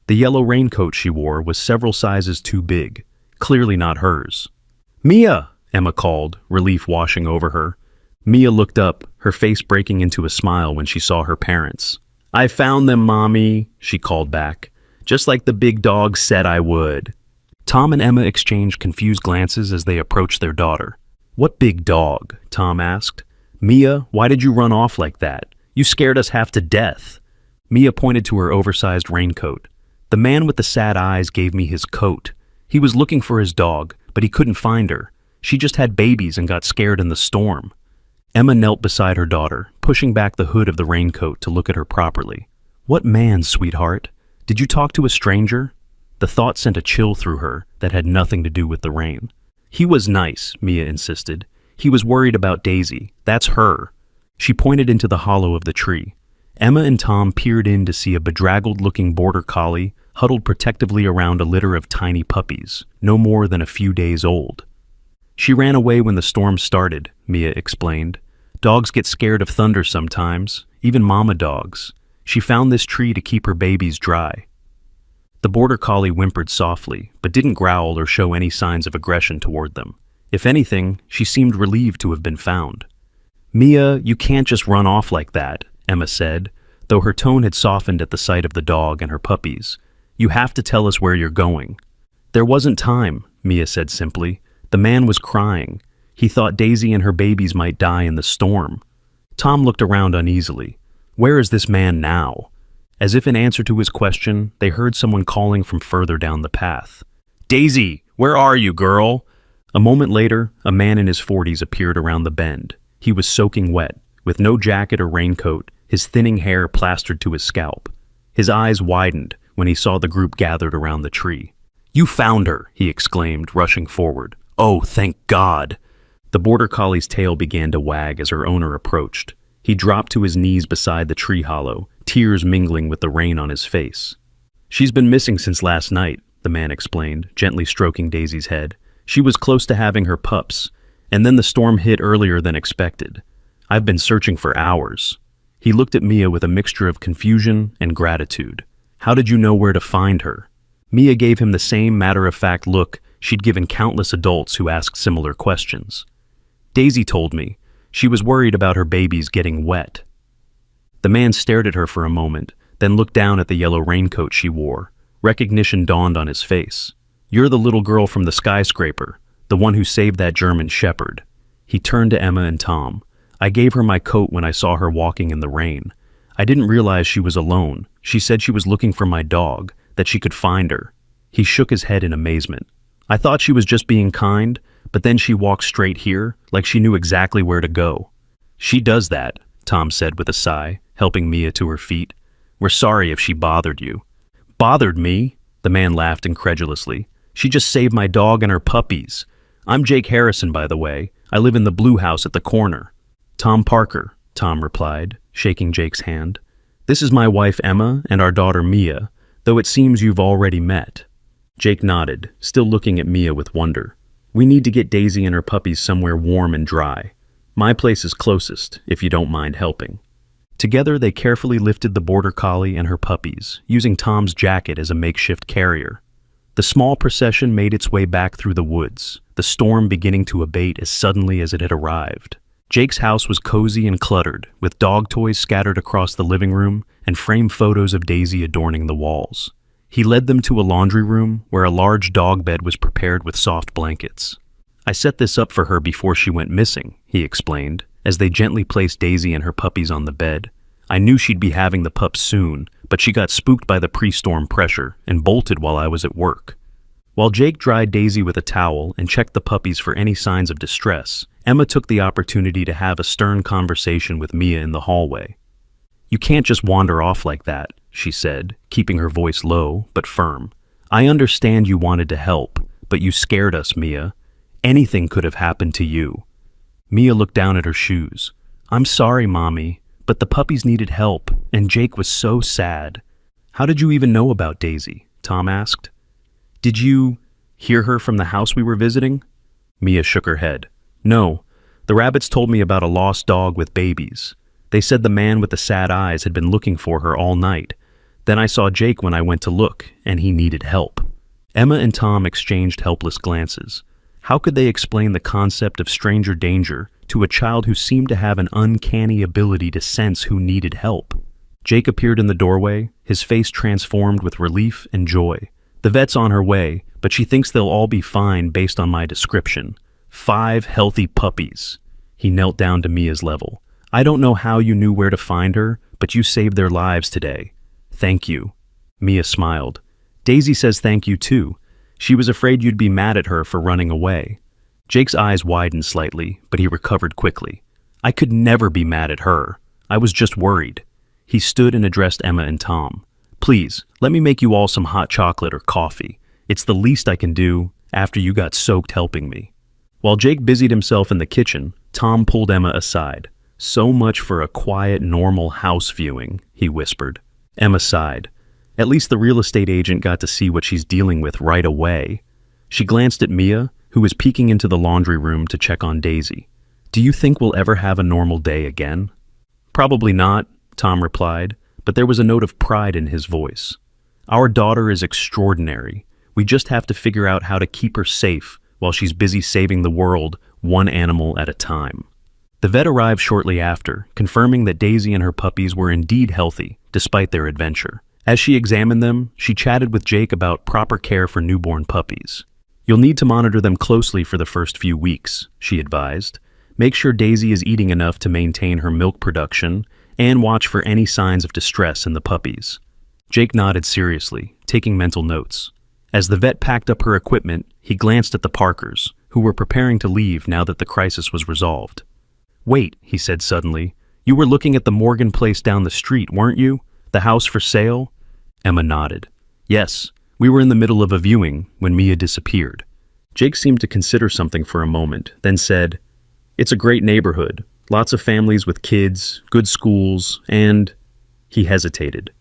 The yellow raincoat she wore was several sizes too big, clearly not hers. Mia! Emma called, relief washing over her. Mia looked up, her face breaking into a smile when she saw her parents. I found them, Mommy, she called back. Just like the big dog said I would. Tom and Emma exchanged confused glances as they approached their daughter. What big dog? Tom asked. Mia, why did you run off like that? You scared us half to death. Mia pointed to her oversized raincoat. The man with the sad eyes gave me his coat. He was looking for his dog, but he couldn't find her. She just had babies and got scared in the storm. Emma knelt beside her daughter, pushing back the hood of the raincoat to look at her properly. What man, sweetheart? Did you talk to a stranger? The thought sent a chill through her that had nothing to do with the rain. He was nice, Mia insisted. He was worried about Daisy. That's her. She pointed into the hollow of the tree. Emma and Tom peered in to see a bedraggled-looking border collie huddled protectively around a litter of tiny puppies, no more than a few days old. She ran away when the storm started, Mia explained. Dogs get scared of thunder sometimes, even mama dogs. She found this tree to keep her babies dry. The border collie whimpered softly, but didn't growl or show any signs of aggression toward them. If anything, she seemed relieved to have been found. Mia, you can't just run off like that, Emma said, though her tone had softened at the sight of the dog and her puppies. You have to tell us where you're going. There wasn't time, Mia said simply. The man was crying. He thought Daisy and her babies might die in the storm. Tom looked around uneasily. Where is this man now? As if in answer to his question, they heard someone calling from further down the path. Daisy, where are you, girl? A moment later, a man in his 40s appeared around the bend. He was soaking wet, with no jacket or raincoat, his thinning hair plastered to his scalp. His eyes widened when he saw the group gathered around the tree. You found her, he exclaimed, rushing forward. Oh, thank God. The border collie's tail began to wag as her owner approached. He dropped to his knees beside the tree hollow, tears mingling with the rain on his face. She's been missing since last night, the man explained, gently stroking Daisy's head. She was close to having her pups, and then the storm hit earlier than expected. I've been searching for hours. He looked at Mia with a mixture of confusion and gratitude. How did you know where to find her? Mia gave him the same matter-of-fact look she'd given countless adults who asked similar questions. Daisy told me. She was worried about her babies getting wet. The man stared at her for a moment, then looked down at the yellow raincoat she wore. Recognition dawned on his face. You're the little girl from the skyscraper, the one who saved that German shepherd. He turned to Emma and Tom. I gave her my coat when I saw her walking in the rain. I didn't realize she was alone. She said she was looking for my dog, that she could find her. He shook his head in amazement. I thought she was just being kind, but then she walked straight here, like she knew exactly where to go. She does that, Tom said with a sigh, helping Mia to her feet. We're sorry if she bothered you. Bothered me? The man laughed incredulously. She just saved my dog and her puppies. I'm Jake Harrison, by the way. I live in the blue house at the corner. Tom Parker, Tom replied, shaking Jake's hand. This is my wife Emma and our daughter Mia, though it seems you've already met. Jake nodded, still looking at Mia with wonder. We need to get Daisy and her puppies somewhere warm and dry. My place is closest, if you don't mind helping. Together, they carefully lifted the border collie and her puppies, using Tom's jacket as a makeshift carrier. The small procession made its way back through the woods, the storm beginning to abate as suddenly as it had arrived. Jake's house was cozy and cluttered, with dog toys scattered across the living room and framed photos of Daisy adorning the walls. He led them to a laundry room where a large dog bed was prepared with soft blankets. I set this up for her before she went missing, he explained, as they gently placed Daisy and her puppies on the bed. I knew she'd be having the pups soon, but she got spooked by the pre-storm pressure and bolted while I was at work. While Jake dried Daisy with a towel and checked the puppies for any signs of distress, Emma took the opportunity to have a stern conversation with Mia in the hallway. You can't just wander off like that, she said, keeping her voice low but firm. I understand you wanted to help, but you scared us, Mia. Anything could have happened to you. Mia looked down at her shoes. I'm sorry, Mommy, but the puppies needed help, and Jake was so sad. How did you even know about Daisy? Tom asked. Did you hear her from the house we were visiting? Mia shook her head. No, the rabbits told me about a lost dog with babies. They said the man with the sad eyes had been looking for her all night. Then I saw Jake when I went to look, and he needed help. Emma and Tom exchanged helpless glances. How could they explain the concept of stranger danger to a child who seemed to have an uncanny ability to sense who needed help? Jake appeared in the doorway, his face transformed with relief and joy. The vet's on her way, but she thinks they'll all be fine based on my description. 5 healthy puppies. He knelt down to Mia's level. I don't know how you knew where to find her, but you saved their lives today. Thank you. Mia smiled. Daisy says thank you too. She was afraid you'd be mad at her for running away. Jake's eyes widened slightly, but he recovered quickly. I could never be mad at her. I was just worried. He stood and addressed Emma and Tom. Please, let me make you all some hot chocolate or coffee. It's the least I can do after you got soaked helping me. While Jake busied himself in the kitchen, Tom pulled Emma aside. So much for a quiet, normal house viewing, he whispered. Emma sighed. At least the real estate agent got to see what she's dealing with right away. She glanced at Mia, who was peeking into the laundry room to check on Daisy. Do you think we'll ever have a normal day again? Probably not, Tom replied, but there was a note of pride in his voice. Our daughter is extraordinary. We just have to figure out how to keep her safe while she's busy saving the world one animal at a time. The vet arrived shortly after, confirming that Daisy and her puppies were indeed healthy, despite their adventure. As she examined them, she chatted with Jake about proper care for newborn puppies. You'll need to monitor them closely for the first few weeks, she advised. Make sure Daisy is eating enough to maintain her milk production, and watch for any signs of distress in the puppies. Jake nodded seriously, taking mental notes. As the vet packed up her equipment, he glanced at the Parkers, who were preparing to leave now that the crisis was resolved. Wait, he said suddenly. You were looking at the Morgan place down the street, weren't you? The house for sale? Emma nodded. Yes, we were in the middle of a viewing when Mia disappeared. Jake seemed to consider something for a moment, then said, It's a great neighborhood. Lots of families with kids, good schools, and... He hesitated.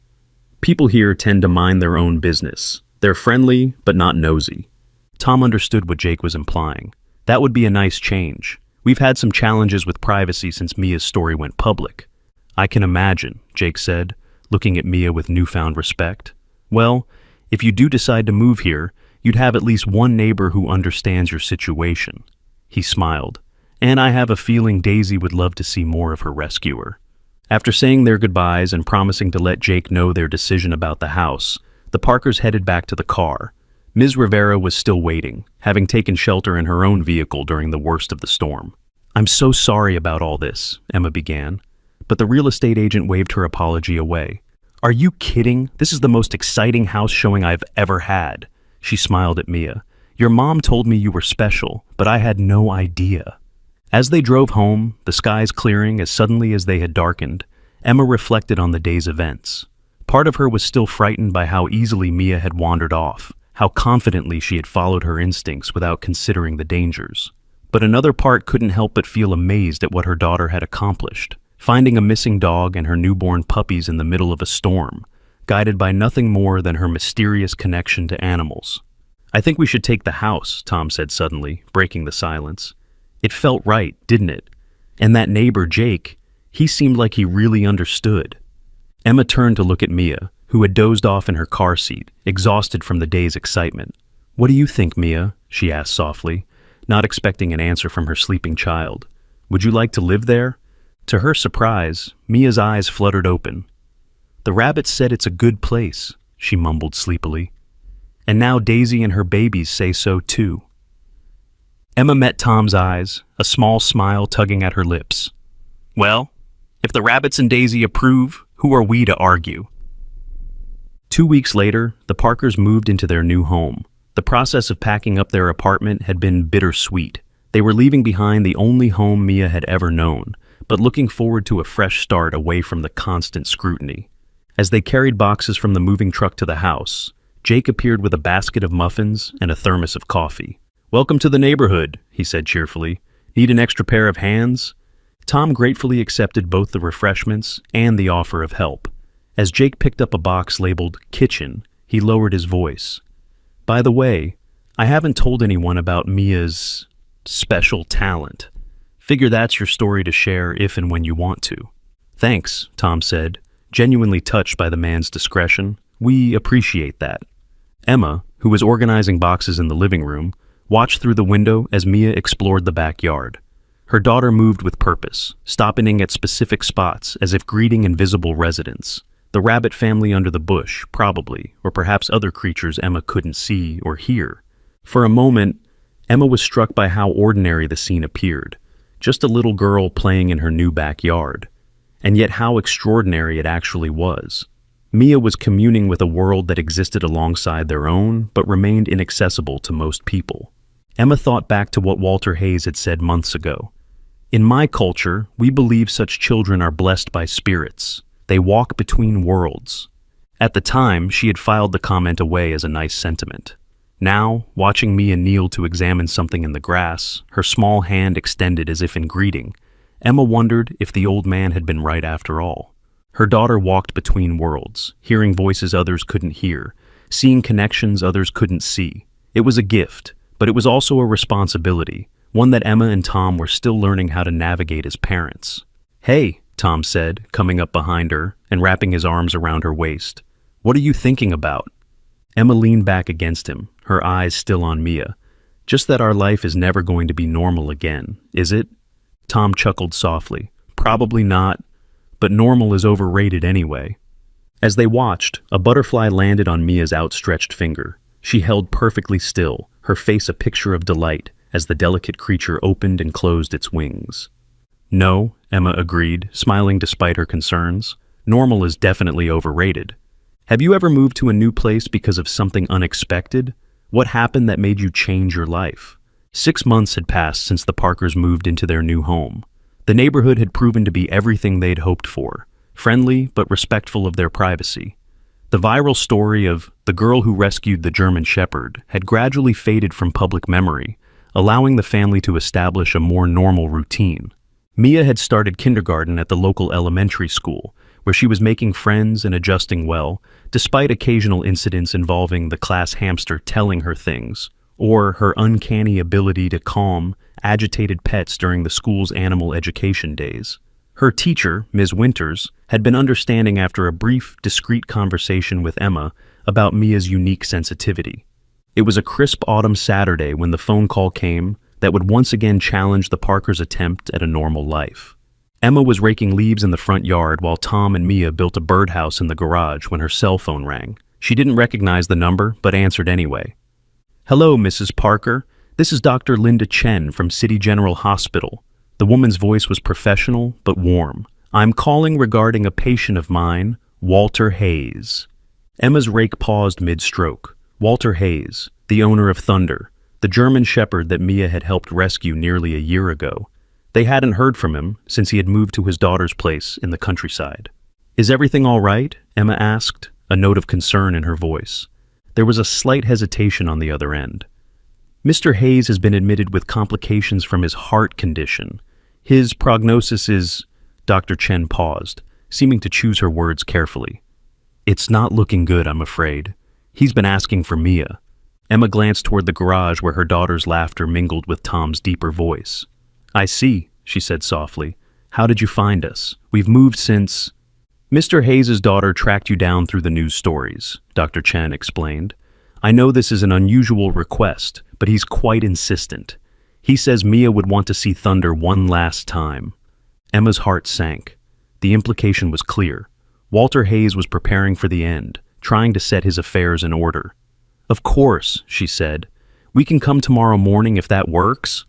People here tend to mind their own business. They're friendly, but not nosy. Tom understood what Jake was implying. That would be a nice change. We've had some challenges with privacy since Mia's story went public. I can imagine, Jake said, looking at Mia with newfound respect. Well, if you do decide to move here, you'd have at least one neighbor who understands your situation. He smiled. And I have a feeling Daisy would love to see more of her rescuer. After saying their goodbyes and promising to let Jake know their decision about the house, the Parkers headed back to the car. Ms. Rivera was still waiting, having taken shelter in her own vehicle during the worst of the storm. I'm so sorry about all this, Emma began, but the real estate agent waved her apology away. Are you kidding? This is the most exciting house showing I've ever had. She smiled at Mia. Your mom told me you were special, but I had no idea. As they drove home, the skies clearing as suddenly as they had darkened, Emma reflected on the day's events. Part of her was still frightened by how easily Mia had wandered off, how confidently she had followed her instincts without considering the dangers. But another part couldn't help but feel amazed at what her daughter had accomplished, finding a missing dog and her newborn puppies in the middle of a storm, guided by nothing more than her mysterious connection to animals. I think we should take the house, Tom said suddenly, breaking the silence. It felt right, didn't it? And that neighbor, Jake, he seemed like he really understood. Emma turned to look at Mia, who had dozed off in her car seat, exhausted from the day's excitement. What do you think, Mia? She asked softly, not expecting an answer from her sleeping child. Would you like to live there? To her surprise, Mia's eyes fluttered open. The rabbits said it's a good place, she mumbled sleepily. And now Daisy and her babies say so too. Emma met Tom's eyes, a small smile tugging at her lips. Well, if the rabbits and Daisy approve, who are we to argue? 2 weeks later, the Parkers moved into their new home. The process of packing up their apartment had been bittersweet. They were leaving behind the only home Mia had ever known, but looking forward to a fresh start away from the constant scrutiny. As they carried boxes from the moving truck to the house, Jake appeared with a basket of muffins and a thermos of coffee. Welcome to the neighborhood, he said cheerfully. Need an extra pair of hands? Tom gratefully accepted both the refreshments and the offer of help. As Jake picked up a box labeled Kitchen, he lowered his voice. By the way, I haven't told anyone about Mia's special talent. Figure that's your story to share if and when you want to. Thanks, Tom said, genuinely touched by the man's discretion. We appreciate that. Emma, who was organizing boxes in the living room, watched through the window as Mia explored the backyard. Her daughter moved with purpose, stopping at specific spots as if greeting invisible residents. The rabbit family under the bush, probably, or perhaps other creatures Emma couldn't see or hear. For a moment, Emma was struck by how ordinary the scene appeared. Just a little girl playing in her new backyard. And yet how extraordinary it actually was. Mia was communing with a world that existed alongside their own, but remained inaccessible to most people. Emma thought back to what Walter Hayes had said months ago. In my culture, we believe such children are blessed by spirits. They walk between worlds. At the time, she had filed the comment away as a nice sentiment. Now, watching Mia kneel to examine something in the grass, her small hand extended as if in greeting, Emma wondered if the old man had been right after all. Her daughter walked between worlds, hearing voices others couldn't hear, seeing connections others couldn't see. It was a gift, but it was also a responsibility, one that Emma and Tom were still learning how to navigate as parents. "Hey," Tom said, coming up behind her and wrapping his arms around her waist. "What are you thinking about?" Emma leaned back against him, her eyes still on Mia. "Just that our life is never going to be normal again, is it?" Tom chuckled softly. "Probably not, but normal is overrated anyway." As they watched, a butterfly landed on Mia's outstretched finger. She held perfectly still, her face a picture of delight, as the delicate creature opened and closed its wings. "No," Emma agreed, smiling despite her concerns. "Normal is definitely overrated. Have you ever moved to a new place because of something unexpected? What happened that made you change your life?" 6 months had passed since the Parkers moved into their new home. The neighborhood had proven to be everything they'd hoped for, friendly but respectful of their privacy. The viral story of the girl who rescued the German Shepherd had gradually faded from public memory, allowing the family to establish a more normal routine. Mia had started kindergarten at the local elementary school, where she was making friends and adjusting well, despite occasional incidents involving the class hamster telling her things, or her uncanny ability to calm agitated pets during the school's animal education days. Her teacher, Ms. Winters, had been understanding after a brief, discreet conversation with Emma about Mia's unique sensitivity. It was a crisp autumn Saturday when the phone call came that would once again challenge the Parkers' attempt at a normal life. Emma was raking leaves in the front yard while Tom and Mia built a birdhouse in the garage when her cell phone rang. She didn't recognize the number, but answered anyway. "Hello, Mrs. Parker. This is Dr. Linda Chen from City General Hospital." The woman's voice was professional but warm. "I'm calling regarding a patient of mine, Walter Hayes." Emma's rake paused mid-stroke. Walter Hayes, the owner of Thunder, the German Shepherd that Mia had helped rescue nearly a year ago. They hadn't heard from him since he had moved to his daughter's place in the countryside. "Is everything all right?" Emma asked, a note of concern in her voice. There was a slight hesitation on the other end. "Mr. Hayes has been admitted with complications from his heart condition. His prognosis is—" Dr. Chen paused, seeming to choose her words carefully. "It's not looking good, I'm afraid. He's been asking for Mia." Emma glanced toward the garage where her daughter's laughter mingled with Tom's deeper voice. "I see," she said softly. "How did you find us? We've moved since—" "Mr. Hayes' daughter tracked you down through the news stories," Dr. Chen explained. "I know this is an unusual request, but he's quite insistent. He says Mia would want to see Thunder one last time." Emma's heart sank. The implication was clear. Walter Hayes was preparing for the end, trying to set his affairs in order. "Of course," she said. "We can come tomorrow morning if that works."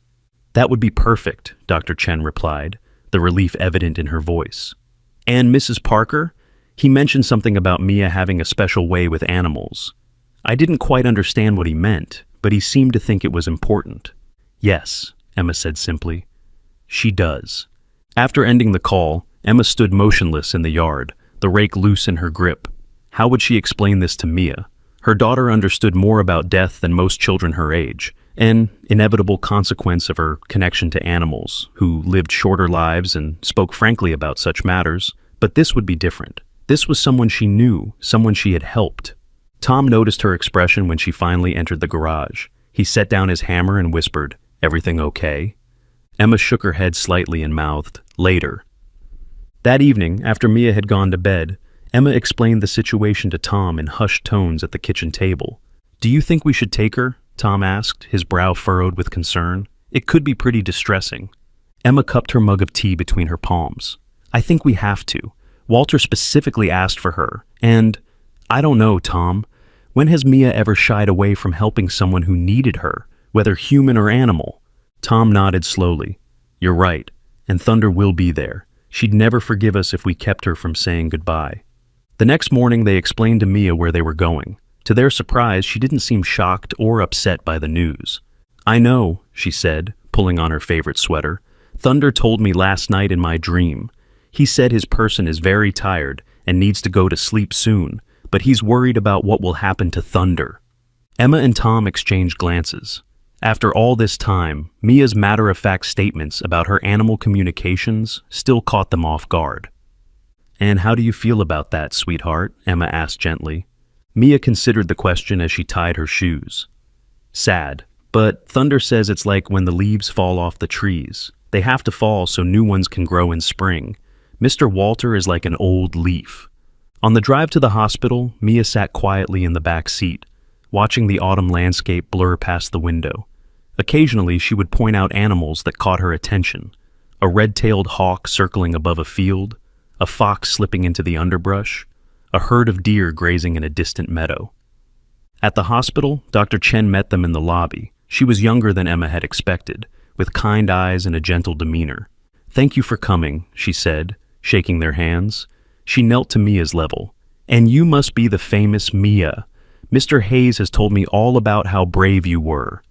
"That would be perfect," Dr. Chen replied, the relief evident in her voice. "And Mrs. Parker? He mentioned something about Mia having a special way with animals. I didn't quite understand what he meant, but he seemed to think it was important." "Yes," Emma said simply. "She does." After ending the call, Emma stood motionless in the yard, the rake loose in her grip. How would she explain this to Mia? Her daughter understood more about death than most children her age, an inevitable consequence of her connection to animals, who lived shorter lives and spoke frankly about such matters. But this would be different. This was someone she knew, someone she had helped. Tom noticed her expression when she finally entered the garage. He set down his hammer and whispered, "Everything okay?" Emma shook her head slightly and mouthed, "Later." That evening, after Mia had gone to bed, Emma explained the situation to Tom in hushed tones at the kitchen table. "Do you think we should take her?" Tom asked, his brow furrowed with concern. "It could be pretty distressing." Emma cupped her mug of tea between her palms. "I think we have to. Walter specifically asked for her, and I don't know, Tom. When has Mia ever shied away from helping someone who needed her, whether human or animal?" Tom nodded slowly. "You're right, and Thunder will be there. She'd never forgive us if we kept her from saying goodbye." The next morning, they explained to Mia where they were going. To their surprise, she didn't seem shocked or upset by the news. "I know," she said, pulling on her favorite sweater. "Thunder told me last night in my dream. He said his person is very tired and needs to go to sleep soon, but he's worried about what will happen to Thunder." Emma and Tom exchanged glances. After all this time, Mia's matter-of-fact statements about her animal communications still caught them off guard. "And how do you feel about that, sweetheart?" Emma asked gently. Mia considered the question as she tied her shoes. "Sad, but Thunder says it's like when the leaves fall off the trees. They have to fall so new ones can grow in spring. Mr. Walter is like an old leaf." On the drive to the hospital, Mia sat quietly in the back seat, watching the autumn landscape blur past the window. Occasionally, she would point out animals that caught her attention: a red-tailed hawk circling above a field, a fox slipping into the underbrush, a herd of deer grazing in a distant meadow. At the hospital, Dr. Chen met them in the lobby. She was younger than Emma had expected, with kind eyes and a gentle demeanor. "Thank you for coming," she said, shaking their hands. She knelt to Mia's level. "And you must be the famous Mia. Mr. Hayes has told me all about how brave you were."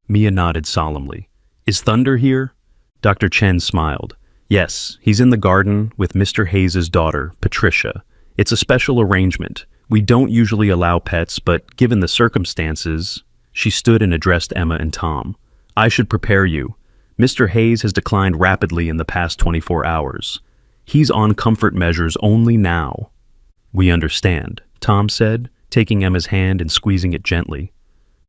Mia nodded solemnly. "Is Thunder here?" Dr. Chen smiled. "Yes, he's in the garden with Mr. Hayes' daughter, Patricia. It's a special arrangement. We don't usually allow pets, but given the circumstances..." She stood and addressed Emma and Tom. "I should prepare you. Mr. Hayes has declined rapidly in the past 24 hours. He's on comfort measures only now." "We understand," Tom said, taking Emma's hand and squeezing it gently.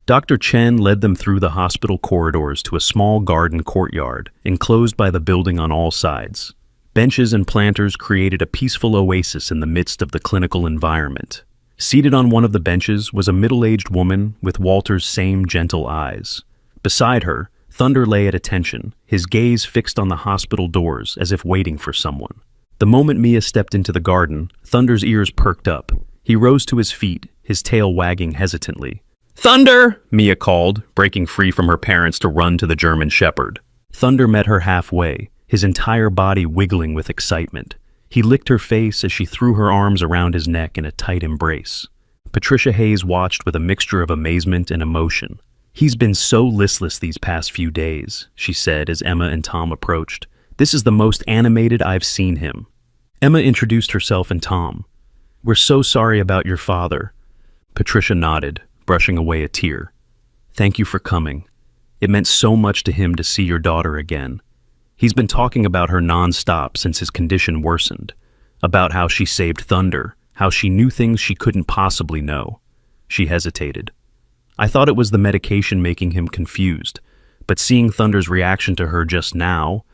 Dr. Chen led them through the hospital corridors to a small garden courtyard, enclosed by the building on all sides. Benches and planters created a peaceful oasis in the midst of the clinical environment. Seated on one of the benches was a middle-aged woman with Walter's same gentle eyes. Beside her, Thunder lay at attention, his gaze fixed on the hospital doors as if waiting for someone. The moment Mia stepped into the garden, Thunder's ears perked up. He rose to his feet, his tail wagging hesitantly. "Thunder!" Mia called, breaking free from her parents to run to the German Shepherd. Thunder met her halfway, his entire body wiggling with excitement. He licked her face as she threw her arms around his neck in a tight embrace. Patricia Hayes watched with a mixture of amazement and emotion. "He's been so listless these past few days," she said as Emma and Tom approached. "This is the most animated I've seen him." Emma introduced herself and Tom. "We're so sorry about your father." Patricia nodded, brushing away a tear. "Thank you for coming. It meant so much to him to see your daughter again. He's been talking about her non-stop since his condition worsened, about how she saved Thunder, how she knew things she couldn't possibly know." She hesitated. "I thought it was the medication making him confused, but seeing Thunder's reaction to her just now..."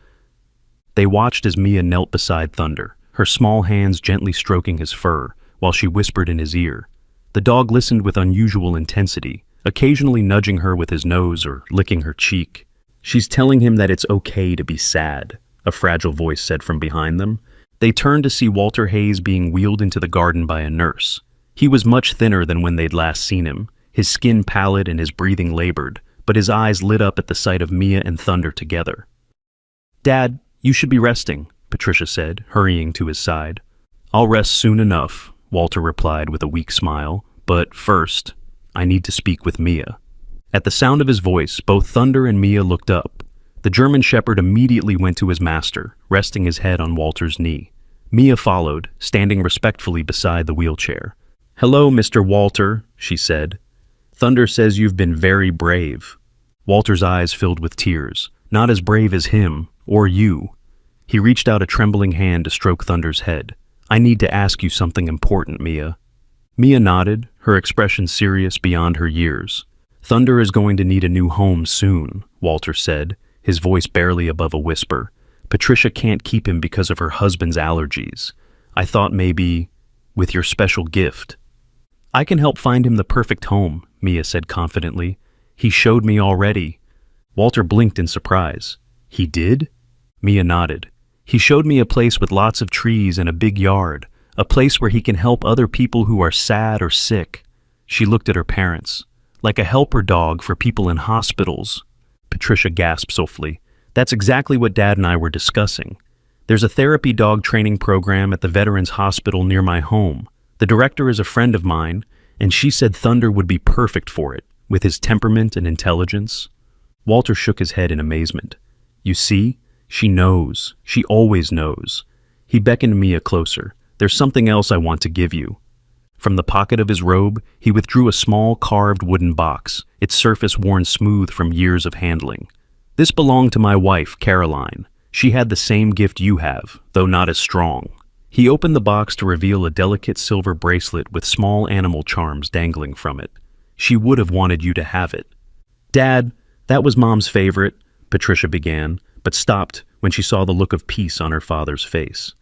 They watched as Mia knelt beside Thunder, her small hands gently stroking his fur, while she whispered in his ear. The dog listened with unusual intensity, occasionally nudging her with his nose or licking her cheek. "She's telling him that it's okay to be sad," a fragile voice said from behind them. They turned to see Walter Hayes being wheeled into the garden by a nurse. He was much thinner than when they'd last seen him, his skin pallid and his breathing labored, but his eyes lit up at the sight of Mia and Thunder together. "Dad, you should be resting," Patricia said, hurrying to his side. "I'll rest soon enough," Walter replied with a weak smile, "but first, I need to speak with Mia." At the sound of his voice, both Thunder and Mia looked up. The German Shepherd immediately went to his master, resting his head on Walter's knee. Mia followed, standing respectfully beside the wheelchair. "Hello, Mr. Walter," she said. "Thunder says you've been very brave." Walter's eyes filled with tears. "Not as brave as him, or you." He reached out a trembling hand to stroke Thunder's head. "I need to ask you something important, Mia." Mia nodded, her expression serious beyond her years. "Thunder is going to need a new home soon," Walter said, his voice barely above a whisper. "Patricia can't keep him because of her husband's allergies. I thought maybe, with your special gift." "I can help find him the perfect home," Mia said confidently. "He showed me already." Walter blinked in surprise. "He did?" Mia nodded. "He showed me a place with lots of trees and a big yard, a place where he can help other people who are sad or sick." She looked at her parents. "Like a helper dog for people in hospitals." Patricia gasped softly. "That's exactly what Dad and I were discussing. There's a therapy dog training program at the Veterans Hospital near my home. The director is a friend of mine, and she said Thunder would be perfect for it, with his temperament and intelligence." Walter shook his head in amazement. "You see? She knows. She always knows." He beckoned Mia closer. "There's something else I want to give you." From the pocket of his robe, he withdrew a small carved wooden box, its surface worn smooth from years of handling. "This belonged to my wife, Caroline. She had the same gift you have, though not as strong." He opened the box to reveal a delicate silver bracelet with small animal charms dangling from it. "She would have wanted you to have it." "Dad, that was Mom's favorite," Patricia began, but stopped when she saw the look of peace on her father's face.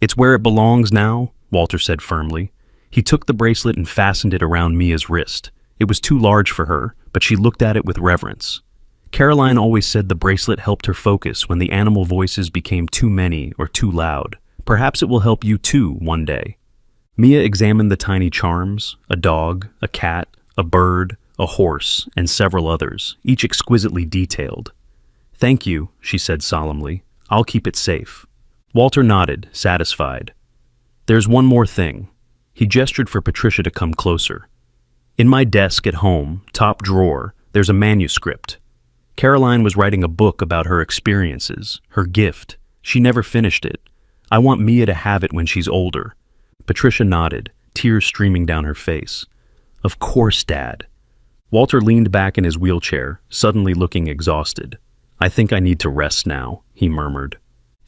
"It's where it belongs now," Walter said firmly. He took the bracelet and fastened it around Mia's wrist. It was too large for her, but she looked at it with reverence. Caroline always said the bracelet helped her focus when the animal voices became too many or too loud. Perhaps it will help you too one day. Mia examined the tiny charms, a dog, a cat, a bird, a horse, and several others, each exquisitely detailed. "Thank you," she said solemnly. "I'll keep it safe." Walter nodded, satisfied. "There's one more thing." He gestured for Patricia to come closer. "In my desk at home, top drawer, there's a manuscript. Caroline was writing a book about her experiences, her gift. She never finished it. I want Mia to have it when she's older." Patricia nodded, tears streaming down her face. "Of course, Dad." Walter leaned back in his wheelchair, suddenly looking exhausted. "I think I need to rest now," he murmured.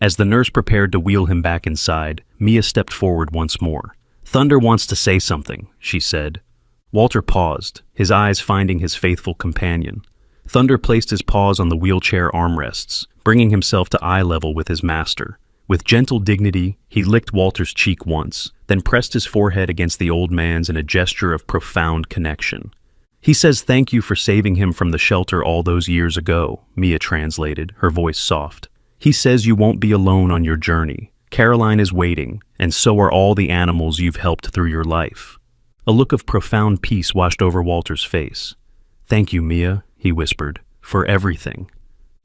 As the nurse prepared to wheel him back inside, Mia stepped forward once more. "Thunder wants to say something," she said. Walter paused, his eyes finding his faithful companion. Thunder placed his paws on the wheelchair armrests, bringing himself to eye level with his master. With gentle dignity, he licked Walter's cheek once, then pressed his forehead against the old man's in a gesture of profound connection. "He says thank you for saving him from the shelter all those years ago," Mia translated, her voice soft. "He says you won't be alone on your journey. Caroline is waiting, and so are all the animals you've helped through your life." A look of profound peace washed over Walter's face. "Thank you, Mia," he whispered, "for everything."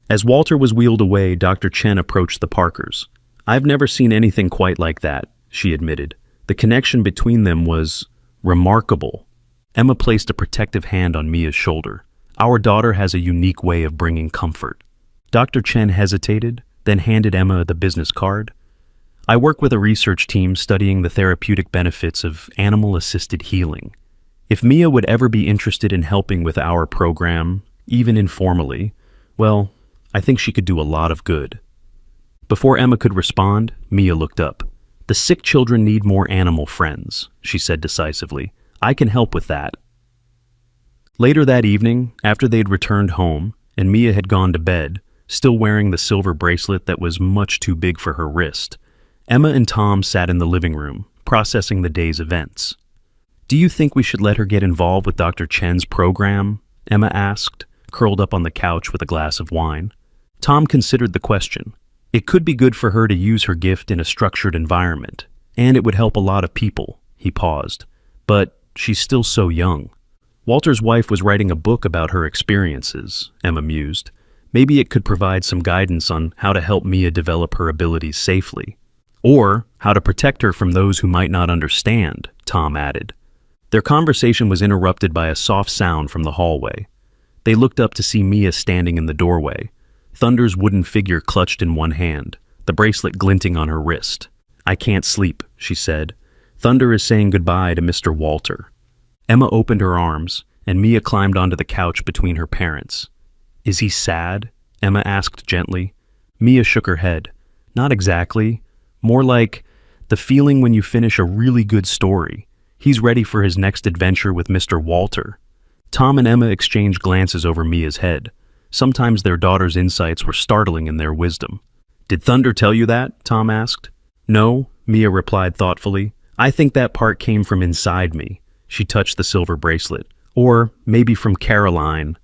As Walter was wheeled away, Dr. Chen approached the Parkers. "I've never seen anything quite like that," she admitted. The connection between them was remarkable. Emma placed a protective hand on Mia's shoulder. "Our daughter has a unique way of bringing comfort." Dr. Chen hesitated, then handed Emma the business card. "I work with a research team studying the therapeutic benefits of animal-assisted healing. If Mia would ever be interested in helping with our program, even informally, well, I think she could do a lot of good." Before Emma could respond, Mia looked up. "The sick children need more animal friends," she said decisively. "I can help with that." Later that evening, after they'd returned home, and Mia had gone to bed, still wearing the silver bracelet that was much too big for her wrist, Emma and Tom sat in the living room, processing the day's events. "Do you think we should let her get involved with Dr. Chen's program?" Emma asked, curled up on the couch with a glass of wine. Tom considered the question. "It could be good for her to use her gift in a structured environment, and it would help a lot of people." He paused. "But she's still so young." Walter's wife was writing a book about her experiences, Emma mused. Maybe it could provide some guidance on how to help Mia develop her abilities safely. Or how to protect her from those who might not understand, Tom added. Their conversation was interrupted by a soft sound from the hallway. They looked up to see Mia standing in the doorway, Thunder's wooden figure clutched in one hand, the bracelet glinting on her wrist. "I can't sleep," she said. "Thunder is saying goodbye to Mr. Walter." Emma opened her arms, and Mia climbed onto the couch between her parents. "Is he sad?" Emma asked gently. Mia shook her head. "Not exactly. More like the feeling when you finish a really good story. He's ready for his next adventure with Mr. Walter." Tom and Emma exchanged glances over Mia's head. Sometimes their daughter's insights were startling in their wisdom. "Did Thunder tell you that?" Tom asked. "No," Mia replied thoughtfully. "I think that part came from inside me." She touched the silver bracelet. "Or maybe from Caroline."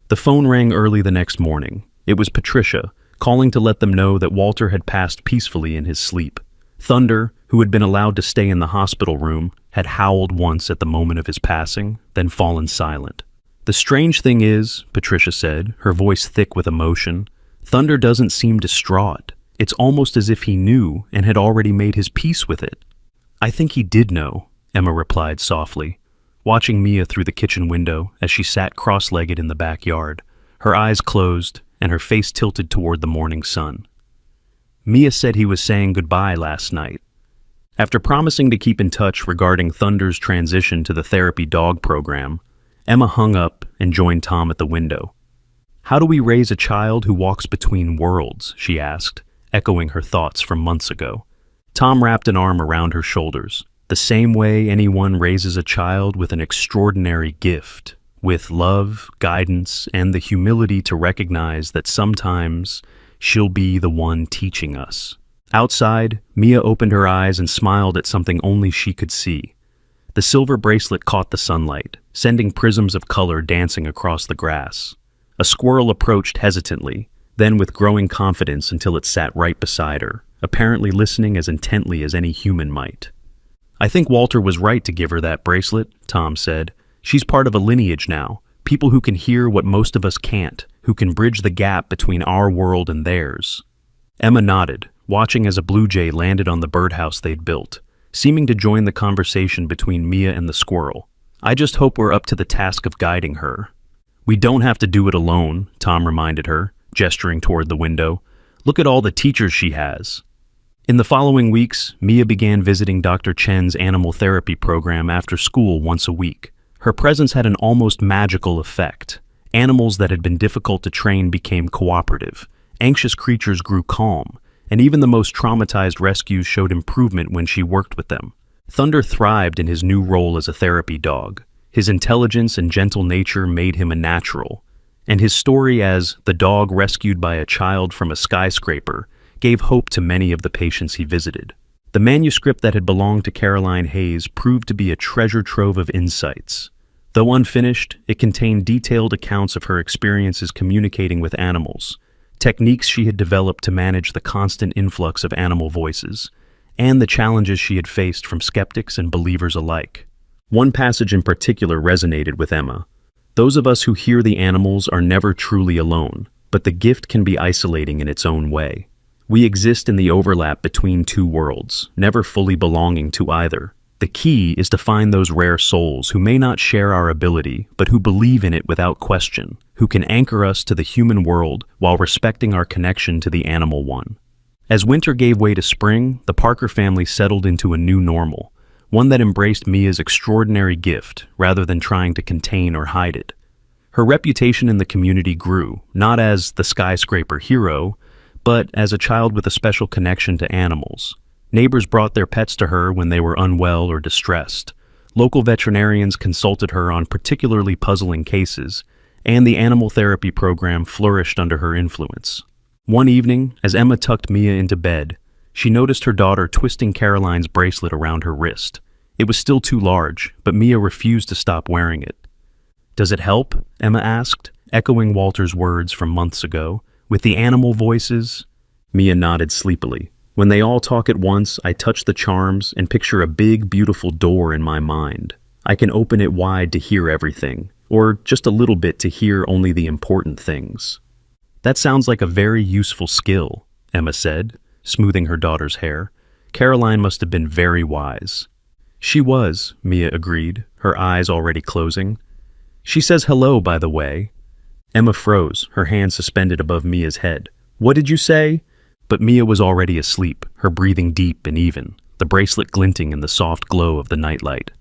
The phone rang early the next morning. It was Patricia, calling to let them know that Walter had passed peacefully in his sleep. Thunder, who had been allowed to stay in the hospital room, had howled once at the moment of his passing, then fallen silent. "The strange thing is," Patricia said, her voice thick with emotion, "Thunder doesn't seem distraught. It's almost as if he knew and had already made his peace with it." "I think he did know," Emma replied softly, watching Mia through the kitchen window as she sat cross-legged in the backyard, her eyes closed and her face tilted toward the morning sun. Mia said he was saying goodbye last night. After promising to keep in touch regarding Thunder's transition to the therapy dog program, Emma hung up and joined Tom at the window. "How do we raise a child who walks between worlds?" she asked, echoing her thoughts from months ago. Tom wrapped an arm around her shoulders. "The same way anyone raises a child with an extraordinary gift, with love, guidance, and the humility to recognize that sometimes she'll be the one teaching us." Outside, Mia opened her eyes and smiled at something only she could see. The silver bracelet caught the sunlight, sending prisms of color dancing across the grass. A squirrel approached hesitantly, then with growing confidence until it sat right beside her, apparently listening as intently as any human might. "I think Walter was right to give her that bracelet," Tom said. "She's part of a lineage now, people who can hear what most of us can't, who can bridge the gap between our world and theirs." Emma nodded, watching as a blue jay landed on the birdhouse they'd built, seeming to join the conversation between Mia and the squirrel. "I just hope we're up to the task of guiding her." "We don't have to do it alone," Tom reminded her, gesturing toward the window. "Look at all the teachers she has." In the following weeks, Mia began visiting Dr. Chen's animal therapy program after school once a week. Her presence had an almost magical effect. Animals that had been difficult to train became cooperative, anxious creatures grew calm, and even the most traumatized rescues showed improvement when she worked with them. Thunder thrived in his new role as a therapy dog. His intelligence and gentle nature made him a natural, and his story as the dog rescued by a child from a skyscraper gave hope to many of the patients he visited. The manuscript that had belonged to Caroline Hayes proved to be a treasure trove of insights. Though unfinished, it contained detailed accounts of her experiences communicating with animals, techniques she had developed to manage the constant influx of animal voices, and the challenges she had faced from skeptics and believers alike. One passage in particular resonated with Emma. "Those of us who hear the animals are never truly alone, but the gift can be isolating in its own way. We exist in the overlap between two worlds, never fully belonging to either. The key is to find those rare souls who may not share our ability, but who believe in it without question, who can anchor us to the human world while respecting our connection to the animal one." As winter gave way to spring, the Parker family settled into a new normal, one that embraced Mia's extraordinary gift rather than trying to contain or hide it. Her reputation in the community grew, not as the skyscraper hero, but as a child with a special connection to animals. Neighbors brought their pets to her when they were unwell or distressed. Local veterinarians consulted her on particularly puzzling cases, and the animal therapy program flourished under her influence. One evening, as Emma tucked Mia into bed, she noticed her daughter twisting Caroline's bracelet around her wrist. It was still too large, but Mia refused to stop wearing it. "Does it help?" Emma asked, echoing Walter's words from months ago. "With the animal voices?" Mia nodded sleepily. "When they all talk at once, I touch the charms and picture a big, beautiful door in my mind. I can open it wide to hear everything, or just a little bit to hear only the important things." "That sounds like a very useful skill," Emma said, smoothing her daughter's hair. "Caroline must have been very wise." "She was," Mia agreed, her eyes already closing. "She says hello, by the way." Emma froze, her hand suspended above Mia's head. "What did you say?" But Mia was already asleep, her breathing deep and even, the bracelet glinting in the soft glow of the nightlight.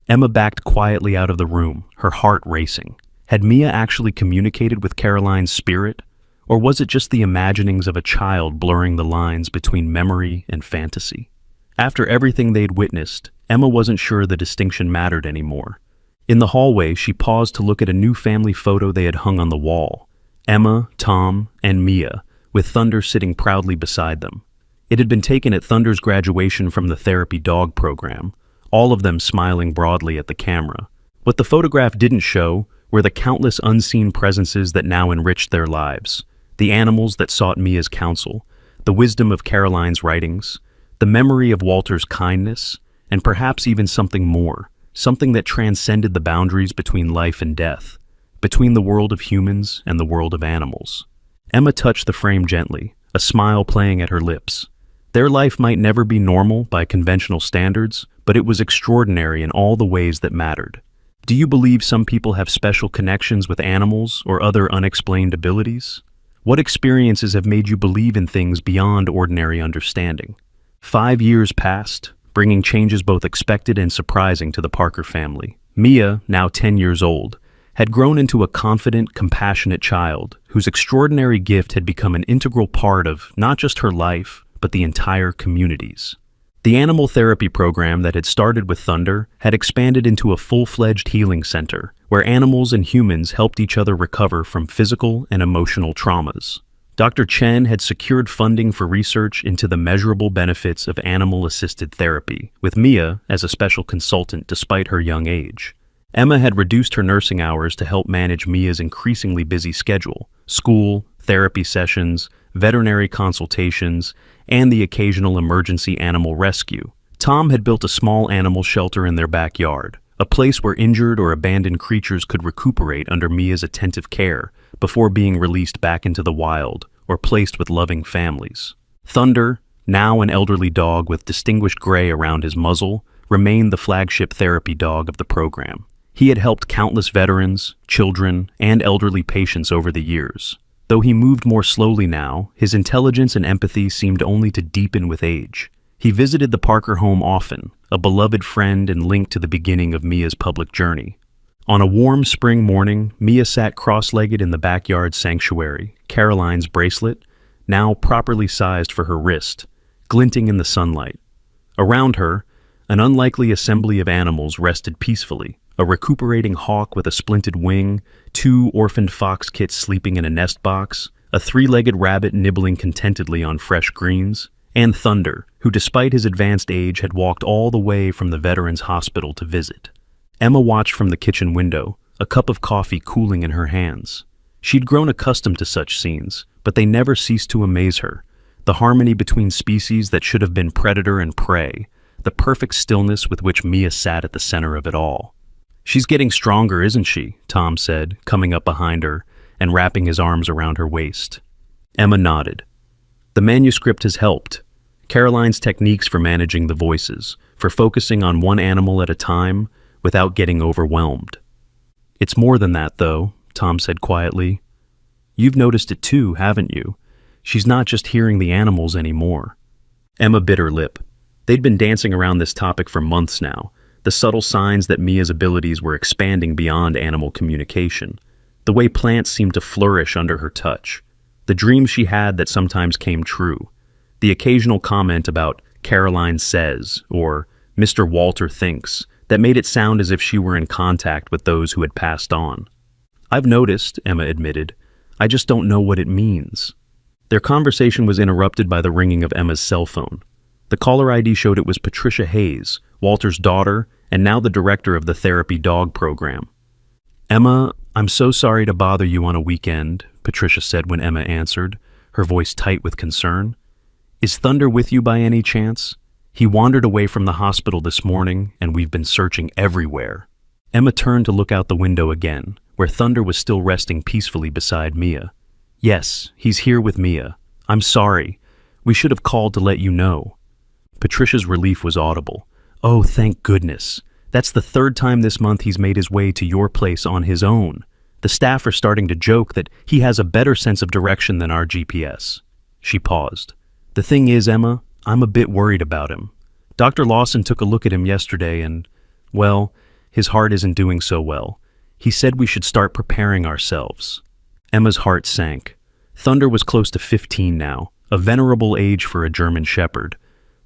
Emma backed quietly out of the room, her heart racing. Had Mia actually communicated with Caroline's spirit? Or was it just the imaginings of a child blurring the lines between memory and fantasy? After everything they'd witnessed, Emma wasn't sure the distinction mattered anymore. In the hallway, she paused to look at a new family photo they had hung on the wall. Emma, Tom, and Mia, with Thunder sitting proudly beside them. It had been taken at Thunder's graduation from the therapy dog program, all of them smiling broadly at the camera. What the photograph didn't show were the countless unseen presences that now enriched their lives, the animals that sought Mia's counsel, the wisdom of Caroline's writings, the memory of Walter's kindness, and perhaps even something more, something that transcended the boundaries between life and death, between the world of humans and the world of animals. Emma touched the frame gently, a smile playing at her lips. Their life might never be normal by conventional standards, but it was extraordinary in all the ways that mattered. Do you believe some people have special connections with animals or other unexplained abilities? What experiences have made you believe in things beyond ordinary understanding? 5 years passed, bringing changes both expected and surprising to the Parker family. Mia, now 10 years old, had grown into a confident, compassionate child whose extraordinary gift had become an integral part of not just her life, but the entire community's. The animal therapy program that had started with Thunder had expanded into a full-fledged healing center where animals and humans helped each other recover from physical and emotional traumas. Dr. Chen had secured funding for research into the measurable benefits of animal-assisted therapy, with Mia as a special consultant despite her young age. Emma had reduced her nursing hours to help manage Mia's increasingly busy schedule: school, therapy sessions, veterinary consultations, and the occasional emergency animal rescue. Tom had built a small animal shelter in their backyard, a place where injured or abandoned creatures could recuperate under Mia's attentive care before being released back into the wild or placed with loving families. Thunder, now an elderly dog with distinguished gray around his muzzle, remained the flagship therapy dog of the program. He had helped countless veterans, children, and elderly patients over the years. Though he moved more slowly now, his intelligence and empathy seemed only to deepen with age. He visited the Parker home often, a beloved friend and link to the beginning of Mia's public journey. On a warm spring morning, Mia sat cross-legged in the backyard sanctuary, Caroline's bracelet, now properly sized for her wrist, glinting in the sunlight. Around her, an unlikely assembly of animals rested peacefully: a recuperating hawk with a splinted wing, 2 orphaned fox kits sleeping in a nest box, a 3-legged rabbit nibbling contentedly on fresh greens, and Thunder, who despite his advanced age had walked all the way from the Veterans Hospital to visit. Emma watched from the kitchen window, a cup of coffee cooling in her hands. She'd grown accustomed to such scenes, but they never ceased to amaze her. The harmony between species that should have been predator and prey, the perfect stillness with which Mia sat at the center of it all. "She's getting stronger, isn't she?" Tom said, coming up behind her and wrapping his arms around her waist. Emma nodded. "The manuscript has helped. Caroline's techniques for managing the voices, for focusing on one animal at a time without getting overwhelmed." "It's more than that, though," Tom said quietly. "You've noticed it too, haven't you? She's not just hearing the animals anymore." Emma bit her lip. They'd been dancing around this topic for months now, the subtle signs that Mia's abilities were expanding beyond animal communication, the way plants seemed to flourish under her touch, the dreams she had that sometimes came true, the occasional comment about "Caroline says" or "Mr. Walter thinks" that made it sound as if she were in contact with those who had passed on. "I've noticed," Emma admitted. "I just don't know what it means." Their conversation was interrupted by the ringing of Emma's cell phone. The caller ID showed it was Patricia Hayes, Walter's daughter, and now the director of the therapy dog program. "Emma, I'm so sorry to bother you on a weekend," Patricia said when Emma answered, her voice tight with concern. "Is Thunder with you by any chance? He wandered away from the hospital this morning, and we've been searching everywhere." Emma turned to look out the window again, where Thunder was still resting peacefully beside Mia. "Yes, he's here with Mia. I'm sorry. We should have called to let you know." Patricia's relief was audible. "Oh, thank goodness. That's the 3rd time this month he's made his way to your place on his own. The staff are starting to joke that he has a better sense of direction than our GPS." She paused. "The thing is, Emma, I'm a bit worried about him. Dr. Lawson took a look at him yesterday and, well, his heart isn't doing so well. He said we should start preparing ourselves." Emma's heart sank. Thunder was close to 15 now, a venerable age for a German shepherd.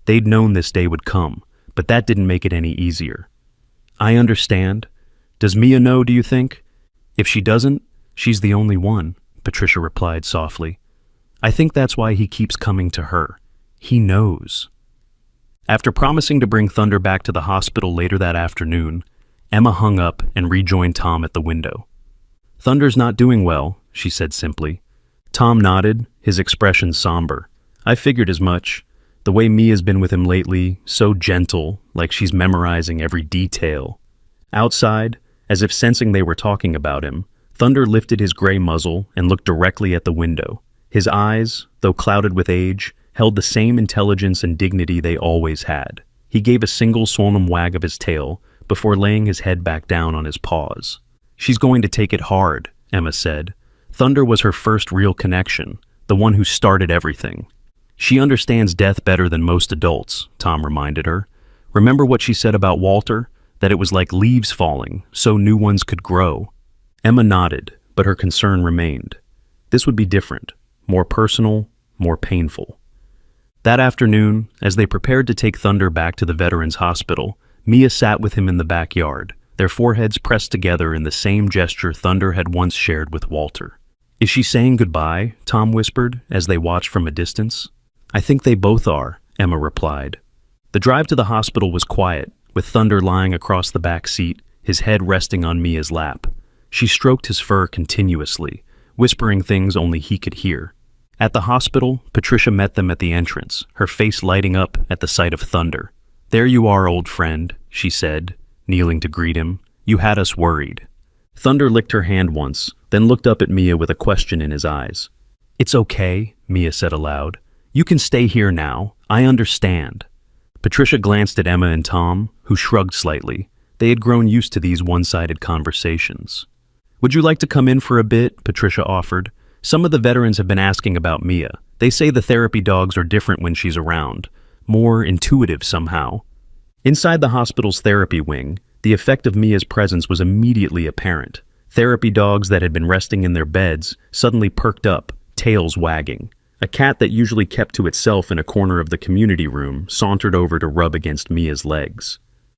They'd known this day would come, but that didn't make it any easier. "I understand. Does Mia know, do you think?" "If she doesn't, she's the only one," Patricia replied softly. "I think that's why he keeps coming to her. He knows." After promising to bring Thunder back to the hospital later that afternoon, Emma hung up and rejoined Tom at the window. "Thunder's not doing well," she said simply. Tom nodded, his expression somber. "I figured as much. The way Mia's been with him lately, so gentle, like she's memorizing every detail." Outside, as if sensing they were talking about him, Thunder lifted his gray muzzle and looked directly at the window. His eyes, though clouded with age, held the same intelligence and dignity they always had. He gave a single solemn wag of his tail before laying his head back down on his paws. "She's going to take it hard," Emma said. Thunder was her first real connection, the one who started everything. "She understands death better than most adults," Tom reminded her. "Remember what she said about Walter? That it was like leaves falling, so new ones could grow." Emma nodded, but her concern remained. This would be different, more personal, more painful. That afternoon, as they prepared to take Thunder back to the Veterans Hospital, Mia sat with him in the backyard, their foreheads pressed together in the same gesture Thunder had once shared with Walter. "Is she saying goodbye?" Tom whispered, as they watched from a distance. "I think they both are," Emma replied. The drive to the hospital was quiet, with Thunder lying across the back seat, his head resting on Mia's lap. She stroked his fur continuously, whispering things only he could hear. At the hospital, Patricia met them at the entrance, her face lighting up at the sight of Thunder. "There you are, old friend," she said, kneeling to greet him. "You had us worried." Thunder licked her hand once, then looked up at Mia with a question in his eyes. "It's okay," Mia said aloud. "You can stay here now. I understand." Patricia glanced at Emma and Tom, who shrugged slightly. They had grown used to these one-sided conversations. "Would you like to come in for a bit?" Patricia offered. "Some of the veterans have been asking about Mia. They say the therapy dogs are different when she's around, more intuitive somehow." Inside the hospital's therapy wing, the effect of Mia's presence was immediately apparent. Therapy dogs that had been resting in their beds suddenly perked up, tails wagging. A cat that usually kept to itself in a corner of the community room sauntered over to rub against Mia's legs.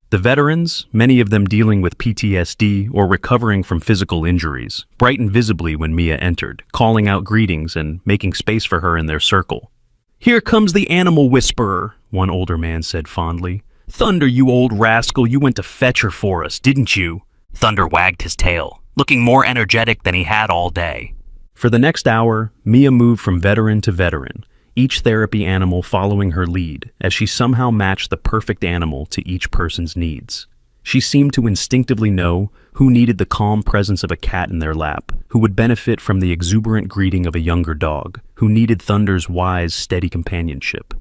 The veterans, many of them dealing with PTSD or recovering from physical injuries, brightened visibly when Mia entered, calling out greetings and making space for her in their circle. "Here comes the animal whisperer," one older man said fondly. "Thunder, you old rascal, you went to fetch her for us, didn't you?" Thunder wagged his tail, looking more energetic than he had all day. For the next hour, Mia moved from veteran to veteran, each therapy animal following her lead, as she somehow matched the perfect animal to each person's needs. She seemed to instinctively know who needed the calm presence of a cat in their lap, who would benefit from the exuberant greeting of a younger dog, who needed Thunder's wise, steady companionship.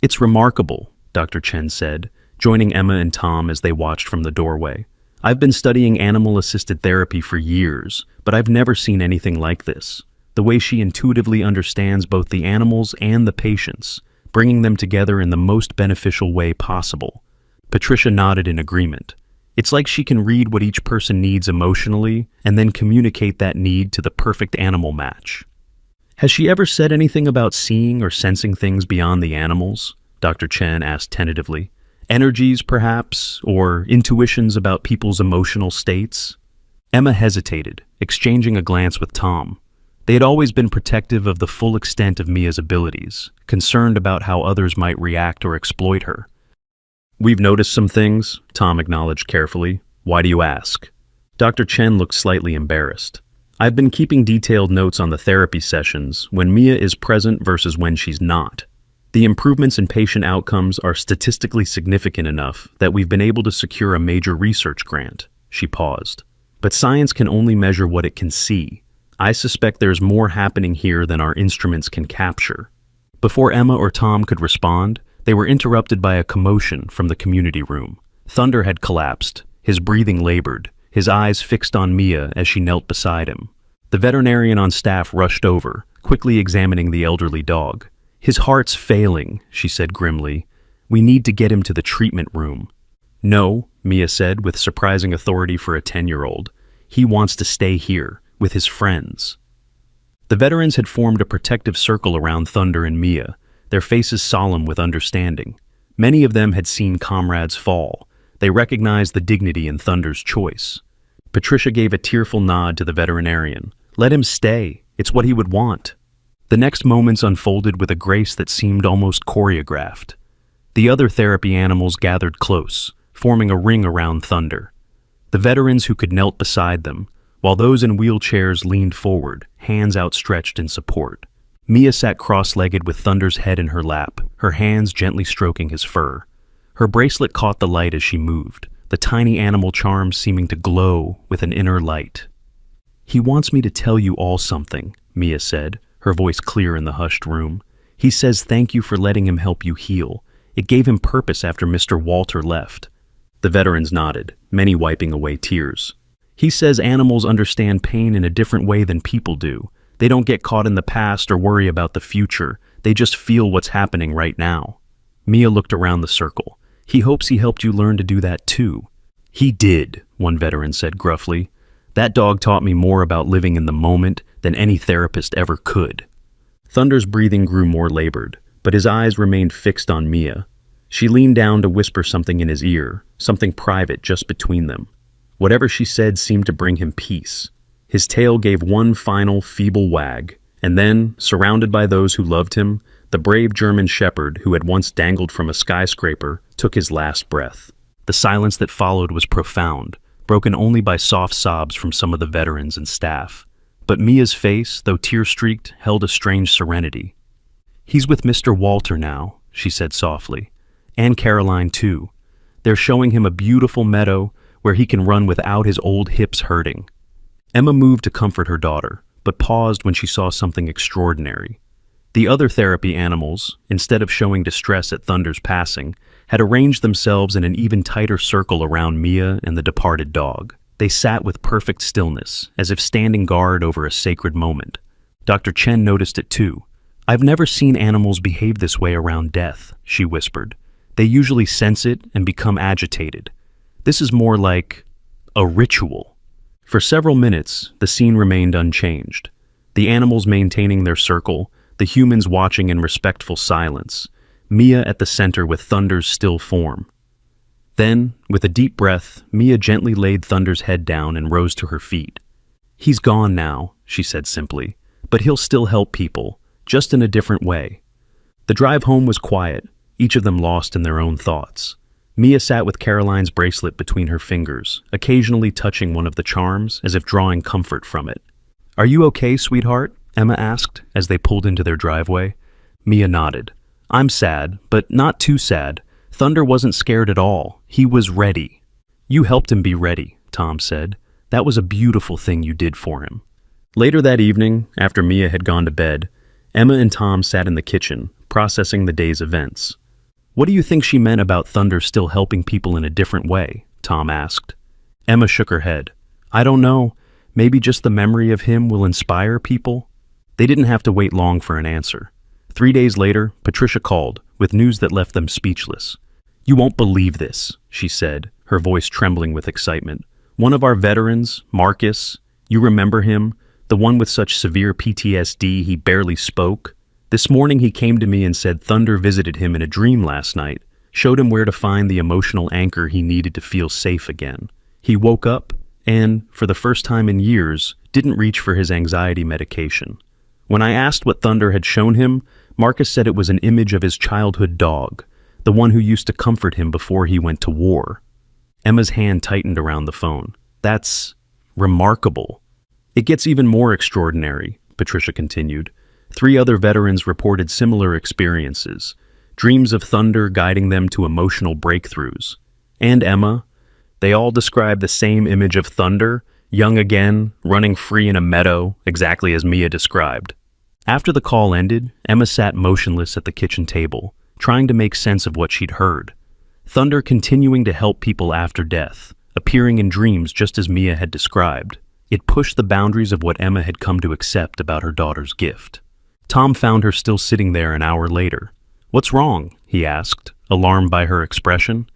"It's remarkable," Dr. Chen said, joining Emma and Tom as they watched from the doorway. "I've been studying animal-assisted therapy for years, but I've never seen anything like this. The way she intuitively understands both the animals and the patients, bringing them together in the most beneficial way possible." Patricia nodded in agreement. "It's like she can read what each person needs emotionally and then communicate that need to the perfect animal match." "Has she ever said anything about seeing or sensing things beyond the animals?" Dr. Chen asked tentatively. "Energies, perhaps, or intuitions about people's emotional states?" Emma hesitated, exchanging a glance with Tom. They had always been protective of the full extent of Mia's abilities, concerned about how others might react or exploit her. "We've noticed some things," Tom acknowledged carefully. "Why do you ask?" Dr. Chen looked slightly embarrassed. "I've been keeping detailed notes on the therapy sessions when Mia is present versus when she's not. The improvements in patient outcomes are statistically significant enough that we've been able to secure a major research grant." She paused. "But science can only measure what it can see. I suspect there's more happening here than our instruments can capture." Before Emma or Tom could respond, they were interrupted by a commotion from the community room. Thunder had collapsed, his breathing labored, his eyes fixed on Mia as she knelt beside him. The veterinarian on staff rushed over, quickly examining the elderly dog. "His heart's failing," she said grimly. "We need to get him to the treatment room." "No," Mia said with surprising authority for a 10-year-old. "He wants to stay here, with his friends." The veterans had formed a protective circle around Thunder and Mia, their faces solemn with understanding. Many of them had seen comrades fall. They recognized the dignity in Thunder's choice. Patricia gave a tearful nod to the veterinarian. "Let him stay. It's what he would want." The next moments unfolded with a grace that seemed almost choreographed. The other therapy animals gathered close, forming a ring around Thunder. The veterans who could knelt beside them, while those in wheelchairs leaned forward, hands outstretched in support. Mia sat cross-legged with Thunder's head in her lap, her hands gently stroking his fur. Her bracelet caught the light as she moved, the tiny animal charm seeming to glow with an inner light. "He wants me to tell you all something," Mia said, her voice clear in the hushed room. He says thank you for letting him help you heal. It gave him purpose after Mr. Walter left. The veterans nodded, many wiping away tears. He says animals understand pain in a different way than people do. They don't get caught in the past or worry about the future. They just feel what's happening right now. Mia looked around the circle. He hopes he helped you learn to do that too. He did, one veteran said gruffly. That dog taught me more about living in the moment than any therapist ever could. Thunder's breathing grew more labored, but his eyes remained fixed on Mia. She leaned down to whisper something in his ear, something private just between them. Whatever she said seemed to bring him peace. His tail gave one final, feeble wag, and then, surrounded by those who loved him, the brave German shepherd who had once dangled from a skyscraper took his last breath. The silence that followed was profound, broken only by soft sobs from some of the veterans and staff. But Mia's face, though tear-streaked, held a strange serenity. He's with Mr. Walter now, she said softly. And Caroline, too. They're showing him a beautiful meadow where he can run without his old hips hurting. Emma moved to comfort her daughter, but paused when she saw something extraordinary. The other therapy animals, instead of showing distress at Thunder's passing, had arranged themselves in an even tighter circle around Mia and the departed dog. They sat with perfect stillness, as if standing guard over a sacred moment. Dr. Chen noticed it too. I've never seen animals behave this way around death, she whispered. They usually sense it and become agitated. This is more like a ritual. For several minutes, the scene remained unchanged. The animals maintaining their circle, the humans watching in respectful silence, Mia at the center with Thunder's still form. Then, with a deep breath, Mia gently laid Thunder's head down and rose to her feet. He's gone now, she said simply, but he'll still help people, just in a different way. The drive home was quiet, each of them lost in their own thoughts. Mia sat with Caroline's bracelet between her fingers, occasionally touching one of the charms as if drawing comfort from it. Are you okay, sweetheart? Emma asked as they pulled into their driveway. Mia nodded. I'm sad, but not too sad. Thunder wasn't scared at all. He was ready. You helped him be ready, Tom said. That was a beautiful thing you did for him. Later that evening, after Mia had gone to bed, Emma and Tom sat in the kitchen, processing the day's events. What do you think she meant about Thunder still helping people in a different way? Tom asked. Emma shook her head. I don't know. Maybe just the memory of him will inspire people? They didn't have to wait long for an answer. 3 days later, Patricia called, with news that left them speechless. You won't believe this, she said, her voice trembling with excitement. One of our veterans, Marcus, you remember him? The one with such severe PTSD he barely spoke? This morning he came to me and said Thunder visited him in a dream last night, showed him where to find the emotional anchor he needed to feel safe again. He woke up and, for the first time in years, didn't reach for his anxiety medication. When I asked what Thunder had shown him, Marcus said it was an image of his childhood dog, the one who used to comfort him before he went to war. Emma's hand tightened around the phone. That's remarkable. It gets even more extraordinary, Patricia continued. 3 other veterans reported similar experiences, dreams of Thunder guiding them to emotional breakthroughs. And Emma, they all described the same image of Thunder, young again, running free in a meadow, exactly as Mia described. After the call ended, Emma sat motionless at the kitchen table, trying to make sense of what she'd heard. Thunder continuing to help people after death, appearing in dreams just as Mia had described. It pushed the boundaries of what Emma had come to accept about her daughter's gift. Tom found her still sitting there an hour later. What's wrong? He asked, alarmed by her expression.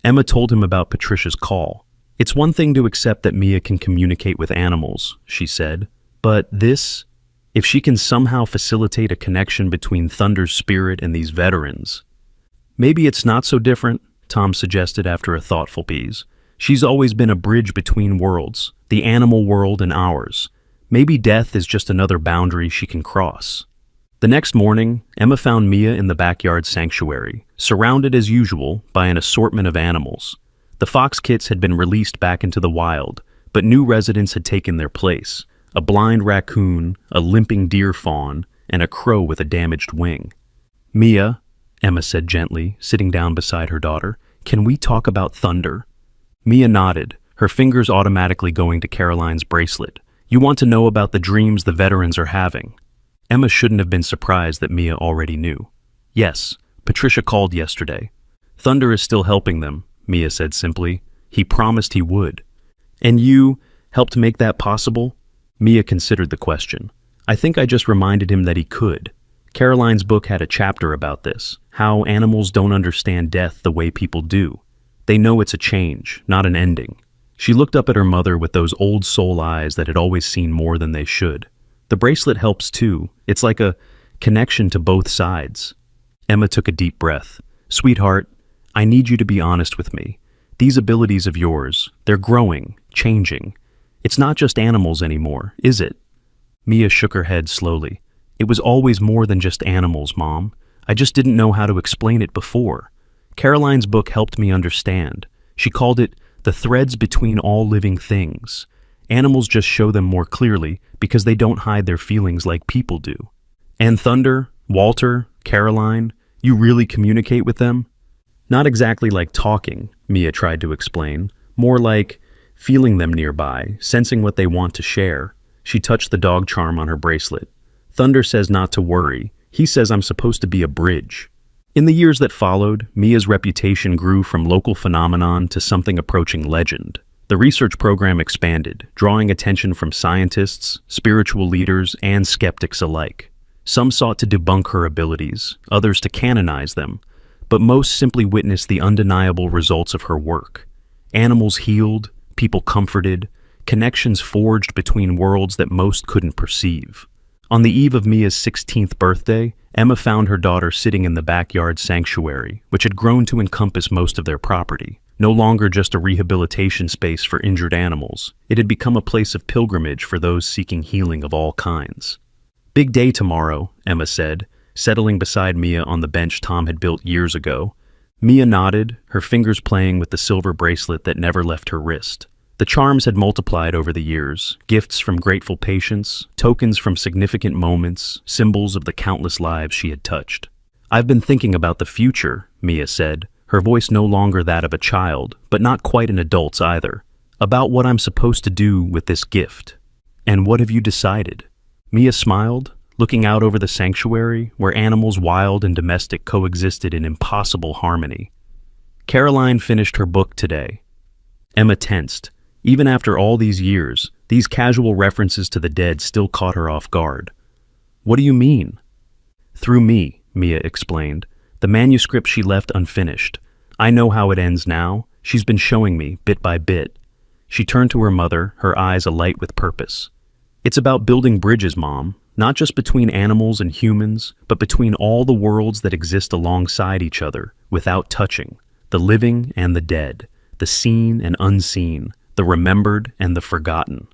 Emma told him about Patricia's call. It's one thing to accept that Mia can communicate with animals, she said, but this, if she can somehow facilitate a connection between Thunder's spirit and these veterans. Maybe it's not so different, Tom suggested after a thoughtful pause. She's always been a bridge between worlds, the animal world and ours. Maybe death is just another boundary she can cross. The next morning, Emma found Mia in the backyard sanctuary, surrounded as usual by an assortment of animals. The fox kits had been released back into the wild, but new residents had taken their place. A blind raccoon, a limping deer fawn, and a crow with a damaged wing. Mia, Emma said gently, sitting down beside her daughter, can we talk about Thunder? Mia nodded, her fingers automatically going to Caroline's bracelet. You want to know about the dreams the veterans are having? Emma shouldn't have been surprised that Mia already knew. Yes, Patricia called yesterday. Thunder is still helping them, Mia said simply. He promised he would. And you helped make that possible? Mia considered the question. I think I just reminded him that he could. Caroline's book had a chapter about this, how animals don't understand death the way people do. They know it's a change, not an ending. She looked up at her mother with those old soul eyes that had always seen more than they should. The bracelet helps too. It's like a connection to both sides. Emma took a deep breath. Sweetheart, I need you to be honest with me. These abilities of yours, they're growing, changing. It's not just animals anymore, is it? Mia shook her head slowly. It was always more than just animals, Mom. I just didn't know how to explain it before. Caroline's book helped me understand. She called it The Threads Between All Living Things. Animals just show them more clearly because they don't hide their feelings like people do. And Thunder, Walter, Caroline, you really communicate with them? Not exactly like talking, Mia tried to explain. More like feeling them nearby, sensing what they want to share. She touched the dog charm on her bracelet. Thunder says not to worry. He says I'm supposed to be a bridge. In the years that followed, Mia's reputation grew from local phenomenon to something approaching legend. The research program expanded, drawing attention from scientists, spiritual leaders, and skeptics alike. Some sought to debunk her abilities, others to canonize them, but most simply witnessed the undeniable results of her work. Animals healed, people comforted, connections forged between worlds that most couldn't perceive. On the eve of Mia's 16th birthday, Emma found her daughter sitting in the backyard sanctuary, which had grown to encompass most of their property. No longer just a rehabilitation space for injured animals, it had become a place of pilgrimage for those seeking healing of all kinds. Big day tomorrow, Emma said, settling beside Mia on the bench Tom had built years ago. Mia nodded, her fingers playing with the silver bracelet that never left her wrist. The charms had multiplied over the years, gifts from grateful patients, tokens from significant moments, symbols of the countless lives she had touched. I've been thinking about the future, Mia said, her voice no longer that of a child, but not quite an adult's either. About what I'm supposed to do with this gift. And what have you decided? Mia smiled, looking out over the sanctuary where animals wild and domestic coexisted in impossible harmony. Caroline finished her book today. Emma tensed. Even after all these years, these casual references to the dead still caught her off guard. What do you mean? Through me, Mia explained. The manuscript she left unfinished. I know how it ends now. She's been showing me, bit by bit. She turned to her mother, her eyes alight with purpose. It's about building bridges, Mom, not just between animals and humans, but between all the worlds that exist alongside each other, without touching, the living and the dead, the seen and unseen, the remembered and the forgotten.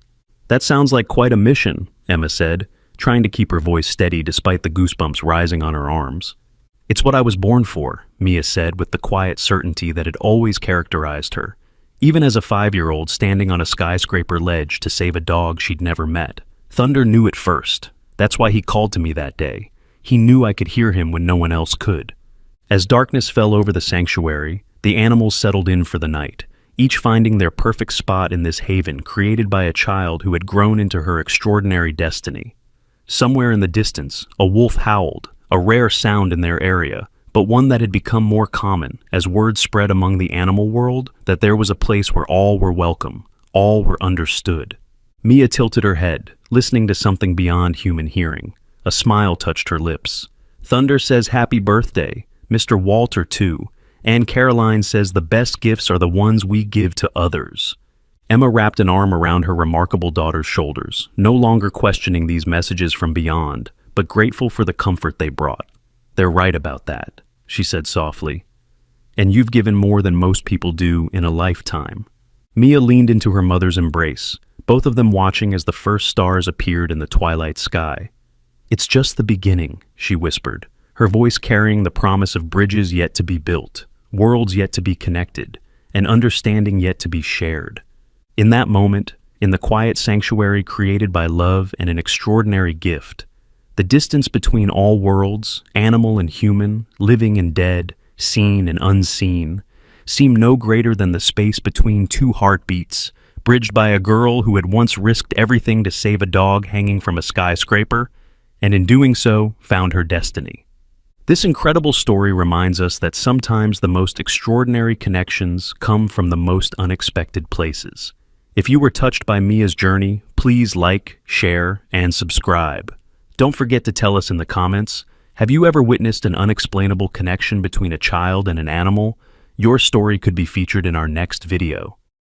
That sounds like quite a mission, Emma said, trying to keep her voice steady despite the goosebumps rising on her arms. It's what I was born for, Mia said with the quiet certainty that had always characterized her, even as a 5-year-old standing on a skyscraper ledge to save a dog she'd never met. Thunder knew it first. That's why he called to me that day. He knew I could hear him when no one else could. As darkness fell over the sanctuary, the animals settled in for the night, each finding their perfect spot in this haven created by a child who had grown into her extraordinary destiny. Somewhere in the distance, a wolf howled, a rare sound in their area, but one that had become more common as word spread among the animal world that there was a place where all were welcome, all were understood. Mia tilted her head, listening to something beyond human hearing. A smile touched her lips. Thunder says happy birthday, Mr. Walter too, and Caroline says the best gifts are the ones we give to others. Emma wrapped an arm around her remarkable daughter's shoulders, no longer questioning these messages from beyond, but grateful for the comfort they brought. They're right about that, she said softly. And you've given more than most people do in a lifetime. Mia leaned into her mother's embrace, both of them watching as the first stars appeared in the twilight sky. It's just the beginning, she whispered, her voice carrying the promise of bridges yet to be built, worlds yet to be connected, and understanding yet to be shared. In that moment, in the quiet sanctuary created by love and an extraordinary gift, the distance between all worlds, animal and human, living and dead, seen and unseen, seemed no greater than the space between two heartbeats, bridged by a girl who had once risked everything to save a dog hanging from a skyscraper, and in doing so, found her destiny. This incredible story reminds us that sometimes the most extraordinary connections come from the most unexpected places. If you were touched by Mia's journey, please like, share, and subscribe. Don't forget to tell us in the comments, have you ever witnessed an unexplainable connection between a child and an animal? Your story could be featured in our next video.